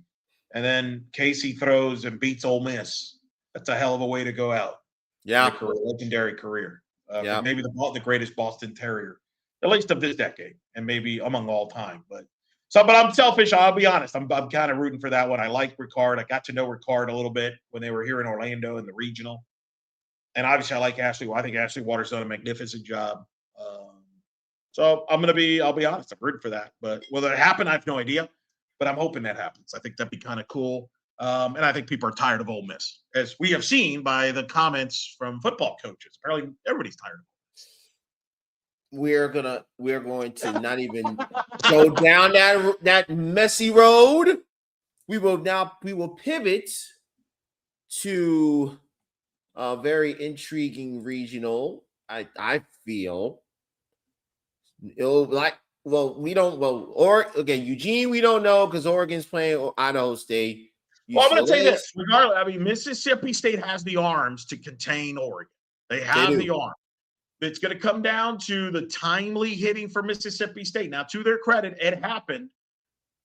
[SPEAKER 2] and then Casey throws and beats Ole Miss. That's a hell of a way to go out.
[SPEAKER 1] Yeah,
[SPEAKER 2] legendary career.
[SPEAKER 1] Yeah.
[SPEAKER 2] Maybe the greatest Boston Terrier, at least of this decade, and maybe among all time. But I'm selfish. I'll be honest. I'm kind of rooting for that one. I like Ricard. I got to know Ricard a little bit when they were here in Orlando in the regional. And obviously, I like Ashley. I think Ashley Waters done a magnificent job. So I'll be honest. I'm rooting for that. But will it happen? I have no idea. But I'm hoping that happens. I think that'd be kind of cool. And I think people are tired of Ole Miss, as we have seen by the comments from football coaches. Apparently, everybody's tired of Ole Miss.
[SPEAKER 1] We're going to not even go down that messy road. We will pivot to a very intriguing regional. I feel Eugene, we don't know because Oregon's playing Idaho State.
[SPEAKER 2] Well, I'm going to say this. Regardless, I mean, Mississippi State has the arms to contain Oregon. They have the arm. It's going to come down to the timely hitting for Mississippi State. Now, to their credit, it happened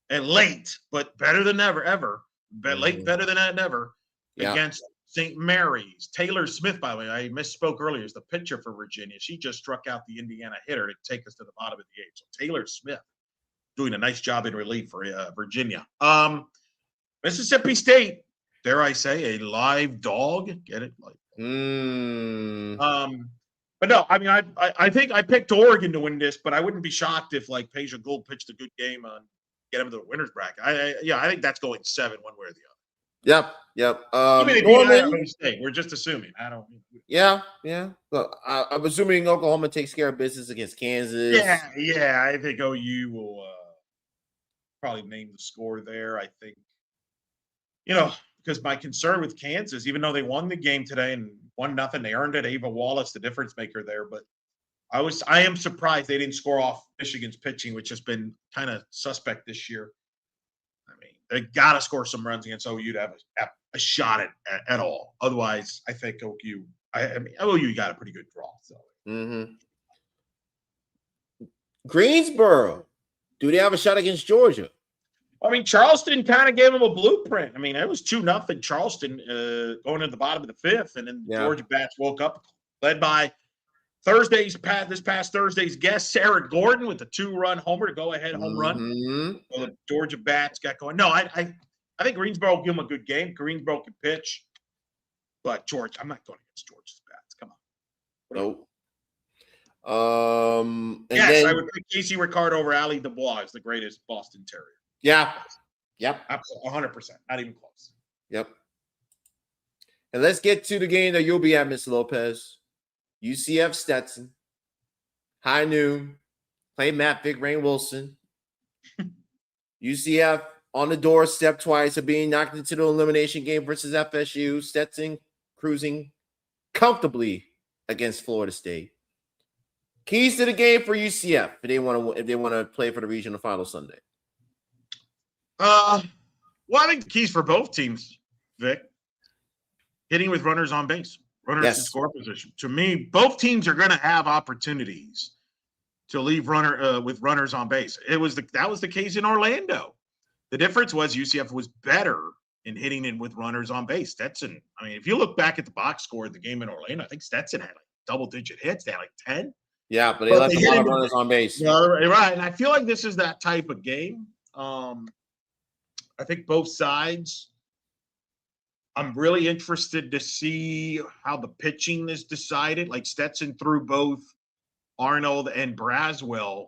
[SPEAKER 2] and late, but better than ever. Late, better than ever against St. Mary's. Taylor Smith, by the way, I misspoke earlier, is the pitcher for Virginia. She just struck out the Indiana hitter to take us to the bottom of the 8th. So Taylor Smith doing a nice job in relief for Virginia. Mississippi State, dare I say, a live dog. Get it? But no, I mean, I think I picked Oregon to win this, but I wouldn't be shocked if like Peja Gould pitched a good game on get him to the winner's bracket. I think that's going 7 one way or the other.
[SPEAKER 1] Yep.
[SPEAKER 2] We're just assuming. I don't.
[SPEAKER 1] Yeah. Look, I'm assuming Oklahoma takes care of business against Kansas.
[SPEAKER 2] Yeah. I think OU will probably name the score there. I think, because my concern with Kansas, even though they won the game today and 1-0, they earned it. Ava Wallace, the difference maker there, but I am surprised they didn't score off Michigan's pitching, which has been kind of suspect this year. I mean, they got to score some runs against OU to have a shot at all. Otherwise, I think OU got a pretty good draw. So.
[SPEAKER 1] Greensboro, do they have a shot against Georgia?
[SPEAKER 2] I mean, Charleston kind of gave them a blueprint. I mean, it was 2-0 Charleston going to the bottom of the 5th, and then Georgia Bats woke up, led by this past Thursday's guest, Sarah Gordon, with a 2-run homer to go ahead home run. So the Georgia Bats got going. No, I think Greensboro will give them a good game. Greensboro can pitch, but I'm not going against Georgia's Bats. Come on.
[SPEAKER 1] Nope.
[SPEAKER 2] I would pick Casey Ricard over Allie Dubois as the greatest Boston Terrier.
[SPEAKER 1] Yeah. Yep.
[SPEAKER 2] Absolutely. 100%. Not even close.
[SPEAKER 1] Yep. And let's get to the game that you'll be at, Mr. Lopez. UCF Stetson. High noon. Play Matt Vic Rain Wilson. UCF on the doorstep twice of being knocked into the elimination game versus FSU. Stetson cruising comfortably against Florida State. Keys to the game for UCF if they want to play for the regional final Sunday.
[SPEAKER 2] Well, I think the keys for both teams, Vic, hitting with runners on base. Runners
[SPEAKER 1] Yes.
[SPEAKER 2] in score position. To me, both teams are going to have opportunities to leave with runners on base. That was the case in Orlando. The difference was UCF was better in hitting in with runners on base. Stetson, I mean, if you look back at the box score of the game in Orlando, I think Stetson had like double-digit hits. They had like 10.
[SPEAKER 1] Yeah, but they left a lot of runners on base.
[SPEAKER 2] No, right. And I feel like this is that type of game. I think both sides. I'm really interested to see how the pitching is decided. Like Stetson threw both Arnold and Braswell,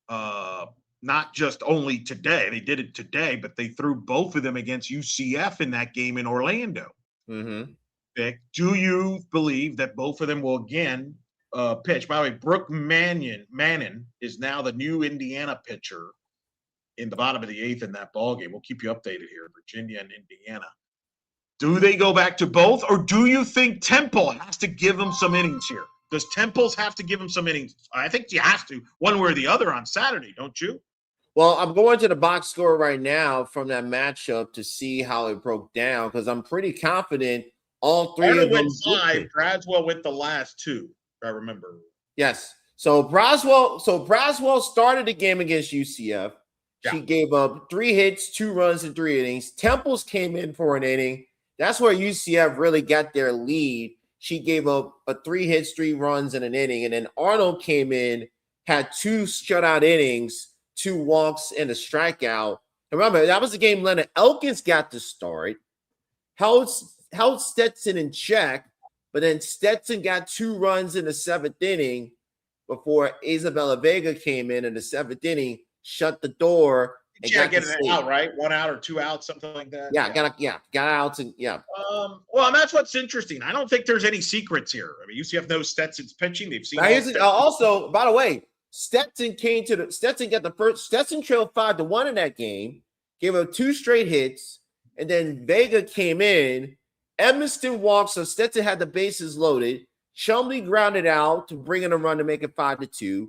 [SPEAKER 2] not just only today. They did it today, but they threw both of them against UCF in that game in Orlando.
[SPEAKER 1] Mm-hmm.
[SPEAKER 2] Vic, do you believe that both of them will again pitch? By the way, Brooke Mannon is now the new Indiana pitcher in the bottom of the 8th in that ball game. We'll keep you updated here, Virginia and Indiana. Do they go back to both, or do you think Temple has to give them some innings here? Does Temple's have to give them some innings? I think you have to, one way or the other on Saturday, don't you?
[SPEAKER 1] Well, I'm going to the box score right now from that matchup to see how it broke down because I'm pretty confident all three
[SPEAKER 2] Arnold
[SPEAKER 1] of them.
[SPEAKER 2] went 5, Braswell with the last 2, if I remember.
[SPEAKER 1] Yes. So Braswell started the game against UCF.
[SPEAKER 2] Yeah.
[SPEAKER 1] She gave up 3 hits, 2 runs, and 3 innings. Temples came in for an inning. That's where UCF really got their lead. She gave up 3 hits, 3 runs, and an inning. And then Arnold came in, had 2 shutout innings, 2 walks, and a strikeout. And remember, that was the game Leonard Elkins got to start, held Stetson in check, but then Stetson got 2 runs in the 7th inning before Isabella Vega came in the 7th inning, shut the door. And
[SPEAKER 2] Get it out, right? 1 out or 2 outs, something like that.
[SPEAKER 1] Got outs and yeah.
[SPEAKER 2] Well, and that's what's interesting. I don't think there's any secrets here. I mean, UCF knows Stetson's pitching. They've seen.
[SPEAKER 1] Also, by the way, Stetson got the first. Stetson trailed 5-1 in that game, gave up 2 straight hits, and then Vega came in. Evanston walked, so Stetson had the bases loaded. Chumley grounded out to bring in a run to make it 5-2.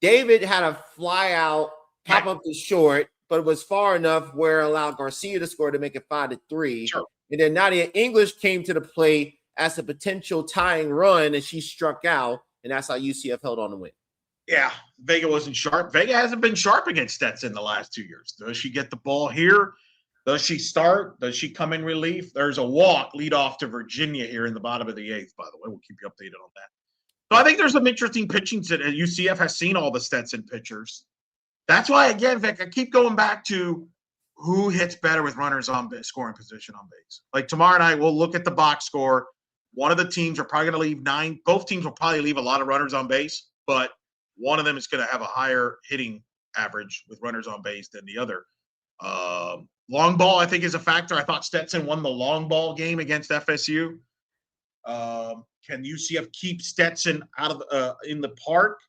[SPEAKER 1] David had a fly out, pop up to short, but it was far enough where it allowed Garcia to score to make it 5-3.
[SPEAKER 2] Sure.
[SPEAKER 1] And then Nadia English came to the plate as a potential tying run, and she struck out, and that's how UCF held on to win.
[SPEAKER 2] Yeah, Vega wasn't sharp. Vega hasn't been sharp against Stetson the last 2 years. Does she get the ball here? Does she start? Does she come in relief? There's a walk lead off to Virginia here in the bottom of the 8th, by the way. We'll keep you updated on that. So I think there's some interesting pitching. UCF has seen all the Stetson pitchers. That's why, again, Vic, I keep going back to who hits better with runners on base, scoring position on base. Like tomorrow night, we'll look at the box score. One of the teams are probably going to leave 9. Both teams will probably leave a lot of runners on base, but one of them is going to have a higher hitting average with runners on base than the other. Long ball, I think, is a factor. I thought Stetson won the long ball game against FSU. Can UCF keep Stetson out of in the park?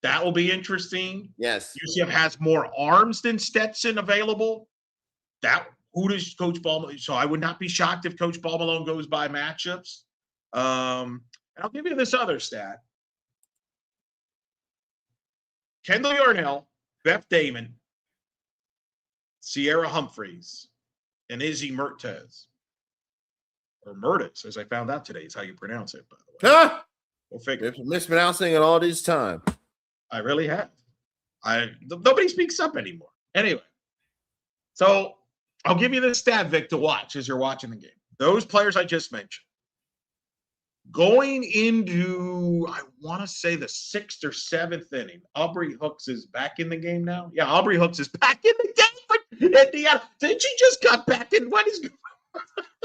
[SPEAKER 2] That will be interesting.
[SPEAKER 1] Yes.
[SPEAKER 2] UCF has more arms than Stetson available. Who does Coach Ball? So I would not be shocked if Coach Ball Malone goes by matchups. And I'll give you this other stat. Kendall Yarnell, Beth Damon, Sierra Humphreys, and Izzy Mertes. Or Mertes, as I found out today, is how you pronounce it, by the way.
[SPEAKER 1] Huh?
[SPEAKER 2] We'll figure it.
[SPEAKER 1] Mispronouncing it all this time.
[SPEAKER 2] I really have. Nobody speaks up anymore. Anyway, so I'll give you this stat, Vic, to watch as you're watching the game. Those players I just mentioned. Going into, I want to say the 6th or 7th inning, Aubrey Hooks is back in the game now. Yeah, Aubrey Hooks is back in the game for Indiana. Did she just got back in? What is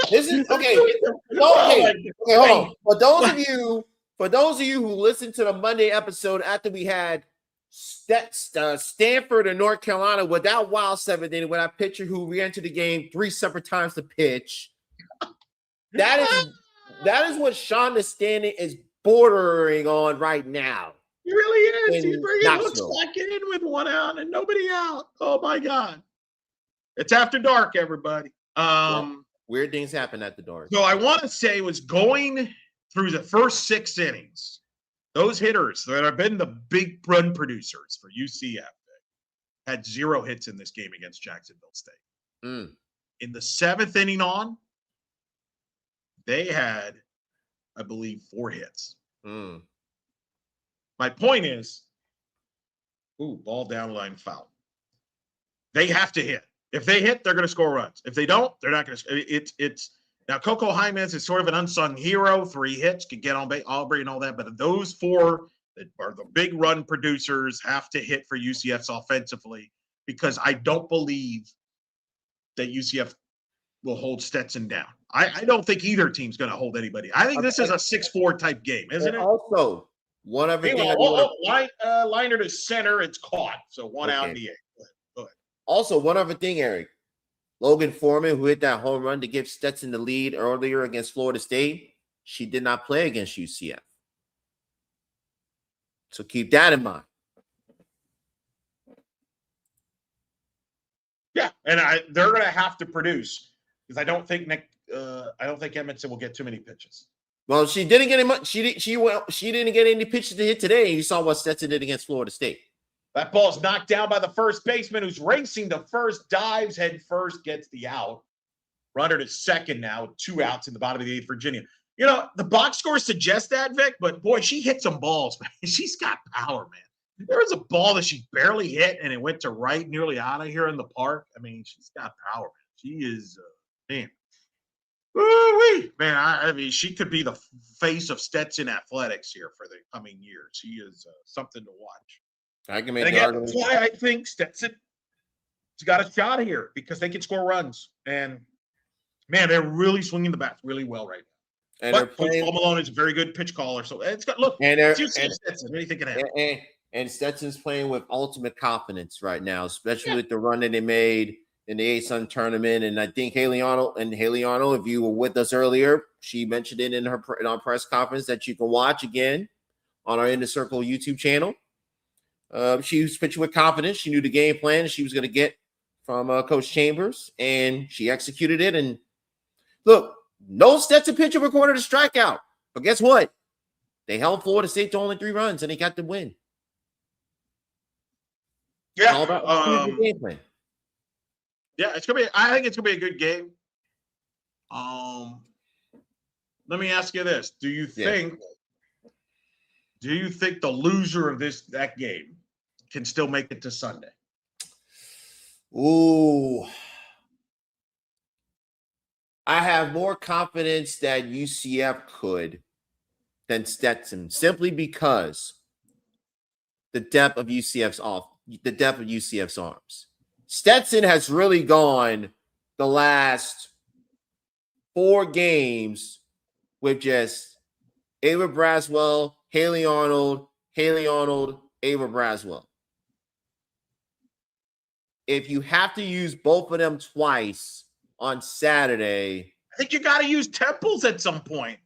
[SPEAKER 1] this is okay. Okay, hold on. For those of you who listened to the Monday episode after we had Stanford and North Carolina with that wild 7th inning, with that pitcher who re-entered the game 3 separate times to pitch, that is what Shonda Stanton is bordering on right now.
[SPEAKER 2] He really is. He's bringing Hooks
[SPEAKER 1] Knoxville.
[SPEAKER 2] back in with 1 out and nobody out. Oh my God! It's after dark, everybody.
[SPEAKER 1] Weird things happen at the door.
[SPEAKER 2] So I want to say was going through the first 6 innings, those hitters that have been the big run producers for UCF had 0 hits in this game against Jacksonville State. In the 7th inning on, they had I believe, 4 hits.
[SPEAKER 1] Mm.
[SPEAKER 2] My point is, ball down line foul. They have to hit. If they hit, they're going to score runs. If they don't, they're not going to. It's now Coco Jimenez is sort of an unsung hero. 3 hits, could get on Aubrey and all that, but those 4 that are the big run producers have to hit for UCF's offensively, because I don't believe that UCF will hold Stetson down. I don't think either team's going to hold anybody. I think this is a 6-4 type game, isn't it?
[SPEAKER 1] Also, one other thing.
[SPEAKER 2] Liner to center, it's caught. So 1 out in the 8th. Go ahead.
[SPEAKER 1] Also, one other thing, Eric. Logan Foreman, who hit that home run to give Stetson the lead earlier against Florida State, she did not play against UCF. So keep that in mind.
[SPEAKER 2] Yeah, and they're going to have to produce, because I don't think Edmondson will get too many pitches.
[SPEAKER 1] Well, she didn't get much. She didn't get any pitches to hit today. You saw what Stetson did against Florida State.
[SPEAKER 2] That ball's knocked down by the first baseman, who's racing to first, dives head first, gets the out. Runner to second now, 2 outs in the bottom of the 8th, Virginia. You know, the box scores suggest that, Vic, but boy, she hit some balls, man. She's got power, man. There was a ball that she barely hit, and it went to right, nearly out of here in the park. I mean, she's got power, man. She is, man. Woo-wee. Man, I mean, she could be the face of Stetson athletics here for the coming years. She is something to watch.
[SPEAKER 1] I can make
[SPEAKER 2] And
[SPEAKER 1] the
[SPEAKER 2] again,
[SPEAKER 1] argument.
[SPEAKER 2] that's why I think Stetson's got a shot here, because they can score runs. And, man, they're really swinging the bats really well right now.
[SPEAKER 1] And
[SPEAKER 2] But Coach Paul Malone is a very good pitch caller. So it's got, look, it's Stetson. Anything can happen.
[SPEAKER 1] And Stetson's playing with ultimate confidence right now, especially with the run that they made in the ASUN tournament. And I think Haley Arnold, if you were with us earlier, she mentioned it in our press conference that you can watch again on our Inner Circle YouTube channel. She was pitching with confidence. She knew the game plan she was going to get from Coach Chambers, and she executed it. And look, no Stetson pitcher recorded a strikeout. But guess what? They held Florida State to only 3 runs, and they got the win.
[SPEAKER 2] Yeah.
[SPEAKER 1] All about the game plan.
[SPEAKER 2] Yeah, I think it's gonna be a good game. Let me ask you this: Do you think the loser of that game can still make it to Sunday?
[SPEAKER 1] Ooh. I have more confidence that UCF could than Stetson, simply because the depth of UCF's arms. Stetson has really gone the last 4 games with just Ava Braswell, Haley Arnold, Ava Braswell. If you have to use both of them twice on Saturday,
[SPEAKER 2] I think you got to use Temples at some point.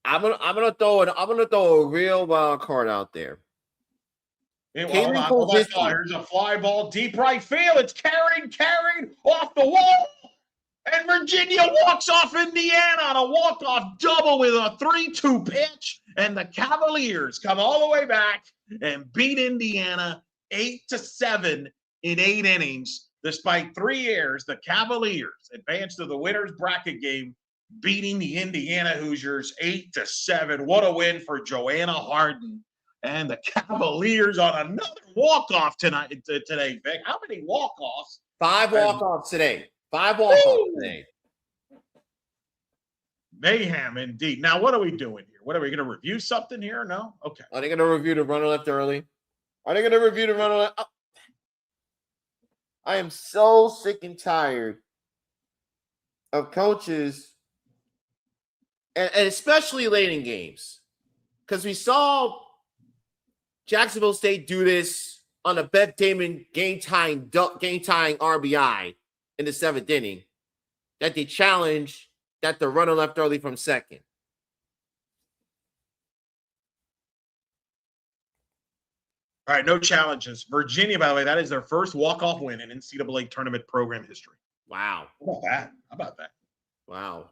[SPEAKER 1] I'm gonna throw a real wild card out there.
[SPEAKER 2] Here's a fly ball deep right field. It's carried off the wall. And Virginia walks off Indiana on a walk-off double with a 3-2 pitch. And the Cavaliers come all the way back and beat Indiana 8-7 in 8 innings. Despite 3 errors, the Cavaliers advance to the winner's bracket game, beating the Indiana Hoosiers 8-7. What a win for Joanna Harden and the Cavaliers on another walk-off today, Vic. How many walk-offs?
[SPEAKER 1] 5 walk-offs today. 5 walk-offs today.
[SPEAKER 2] Mayhem indeed. Now, what are we doing here? What are we going to review something here? No? Okay.
[SPEAKER 1] Are they going to review the runner left early? Are they going to review the runner left? Oh. I am so sick and tired of coaches, and especially late in games, because we saw Jacksonville State do this on a Beth Damon game-tying RBI in the 7th inning, that they challenged that the runner left early from second.
[SPEAKER 2] All right, no challenges. Virginia, by the way, that is their first walk-off win in NCAA tournament program history.
[SPEAKER 1] Wow.
[SPEAKER 2] How about that?
[SPEAKER 1] Wow.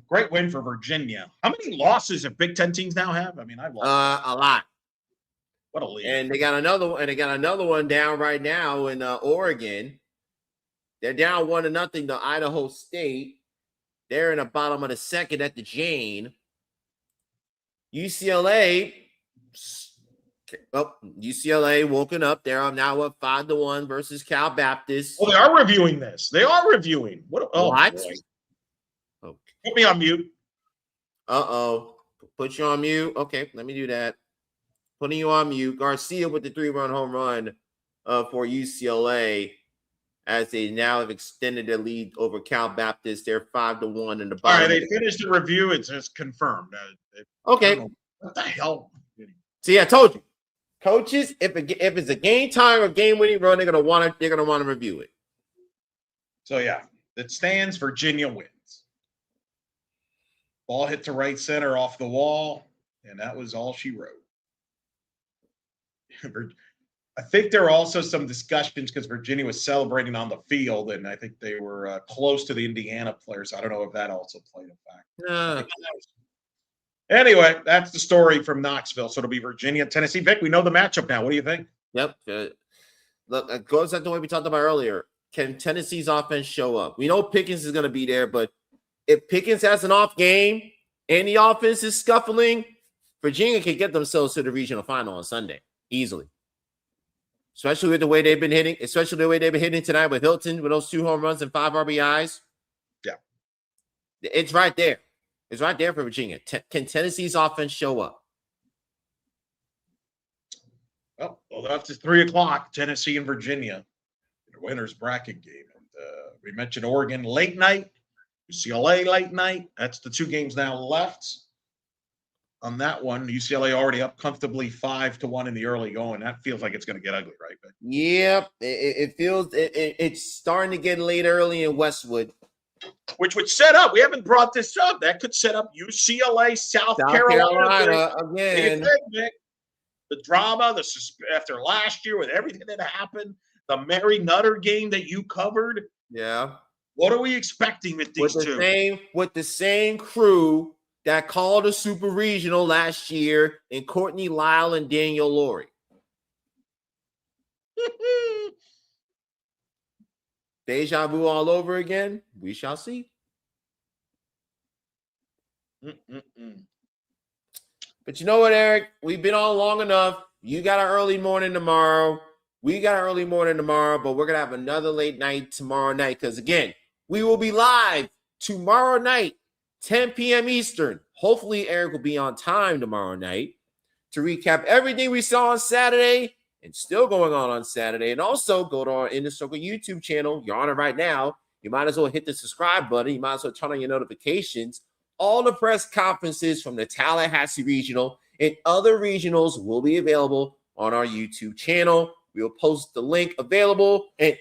[SPEAKER 2] Great win for Virginia. How many losses have Big Ten teams now have? I mean, I've lost
[SPEAKER 1] a lot.
[SPEAKER 2] What a lead.
[SPEAKER 1] And they got another one down right now in Oregon. They're down 1-0 to Idaho State. They're in the bottom of the second at the Jane. UCLA woken up. They're now up 5-1 versus Cal Baptist.
[SPEAKER 2] Oh, they are reviewing this. They are reviewing. What?
[SPEAKER 1] What?
[SPEAKER 2] Boy.
[SPEAKER 1] Oh.
[SPEAKER 2] Put me on mute.
[SPEAKER 1] Uh-oh. Put you on mute. Okay, let me do that. Putting you on mute. Garcia with the 3-run home run for UCLA as they now have extended their lead over Cal Baptist. They're 5-1 in the bottom.
[SPEAKER 2] All right, they finished the review. It's just confirmed.
[SPEAKER 1] Okay.
[SPEAKER 2] What the hell?
[SPEAKER 1] See, I told you. Coaches, if it's a game time or game winning run, they're gonna want to review it.
[SPEAKER 2] So yeah, it stands. Virginia wins. Ball hit to right center off the wall, and that was all she wrote. I think there were also some discussions because Virginia was celebrating on the field, and I think they were close to the Indiana players. I don't know if that also played a factor. Anyway, that's the story from Knoxville. So it'll be Virginia, Tennessee. Vic, we know the matchup now. What do you think?
[SPEAKER 1] Yep. Look, it goes back to what we talked about earlier. Can Tennessee's offense show up? We know Pickens is going to be there, but if Pickens has an off game and the offense is scuffling, Virginia can get themselves to the regional final on Sunday easily. Especially with the way they've been hitting, tonight with Hilton with those 2 home runs and 5 RBIs.
[SPEAKER 2] Yeah.
[SPEAKER 1] It's right there. It's right there for Virginia. Can Tennessee's offense show up?
[SPEAKER 2] Well, that's at 3:00, Tennessee and Virginia, the winner's bracket game. And we mentioned Oregon late night, UCLA late night. That's the 2 games now left. On that one, UCLA already up comfortably 5-1 in the early going. That feels like it's going to get ugly, right? But
[SPEAKER 1] yep, it feels it's starting to get late early in Westwood.
[SPEAKER 2] Which would set up. We haven't brought this up. That could set up UCLA, South Carolina
[SPEAKER 1] again.
[SPEAKER 2] The drama, after last year with everything that happened, the Mary Nutter game that you covered.
[SPEAKER 1] Yeah.
[SPEAKER 2] What are we expecting with these two?
[SPEAKER 1] With the same crew that called a super regional last year in Courtney Lyle and Daniel Laurie. Deja vu all over again. We shall see. But you know what, Eric? We've been on long enough. You got an early morning tomorrow. We got an early morning tomorrow, but we're going to have another late night tomorrow night because, again, we will be live tomorrow night, 10 p.m. Eastern. Hopefully, Eric will be on time tomorrow night to recap everything we saw on Saturday and still going on Saturday. And also go to our In the Circle YouTube channel. You're on it right now. You might as well hit the subscribe button. You might as well turn on your notifications. All the press conferences from the Tallahassee Regional and other regionals will be available on our YouTube channel. We'll post the link available. And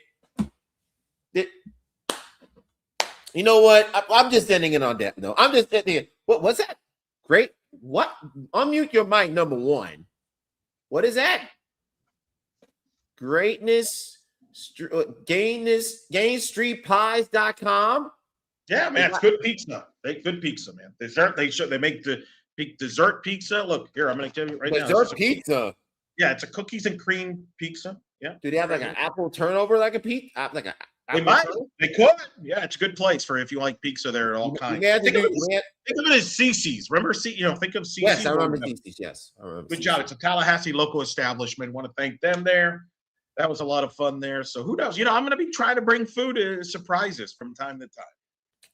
[SPEAKER 1] you know what? I'm just ending it on that. No, I'm just ending it. What was that? Great. What? Unmute your mic, number 1. What is that? GainStreetPies.com.
[SPEAKER 2] Yeah, man, it's good pizza. Good pizza, man. Dessert. They make the dessert pizza. Look here, I'm going to tell you right now.
[SPEAKER 1] Dessert pizza.
[SPEAKER 2] Yeah, it's a cookies and cream pizza. Yeah.
[SPEAKER 1] Do they have like an apple turnover like a pizza? Like a
[SPEAKER 2] they might. They could. Yeah, it's a good place for if you like pizza there at all kinds. Think of it as Cece's. Remember, think of Cece's.
[SPEAKER 1] Yes, I remember Cece's. Yes, I remember.
[SPEAKER 2] Good job. It's a Tallahassee local establishment. Want to thank them there. That was a lot of fun there. So who knows? I'm going to be trying to bring food surprises from time to time.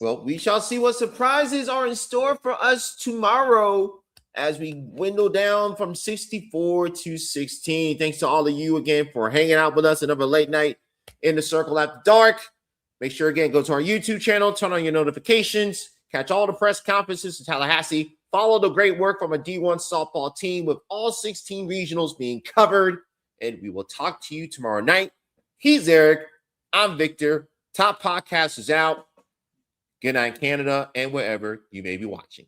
[SPEAKER 1] Well, we shall see what surprises are in store for us tomorrow as we dwindle down from 64 to 16. Thanks to all of you again for hanging out with us another late night in the Circle After Dark. Make sure, again, go to our YouTube channel, turn on your notifications, catch all the press conferences in Tallahassee, follow the great work from a D1 softball team with all 16 regionals being covered, and we will talk to you tomorrow night. He's Eric. I'm Victor. Top Podcast is out. Good night, Canada, and wherever you may be watching.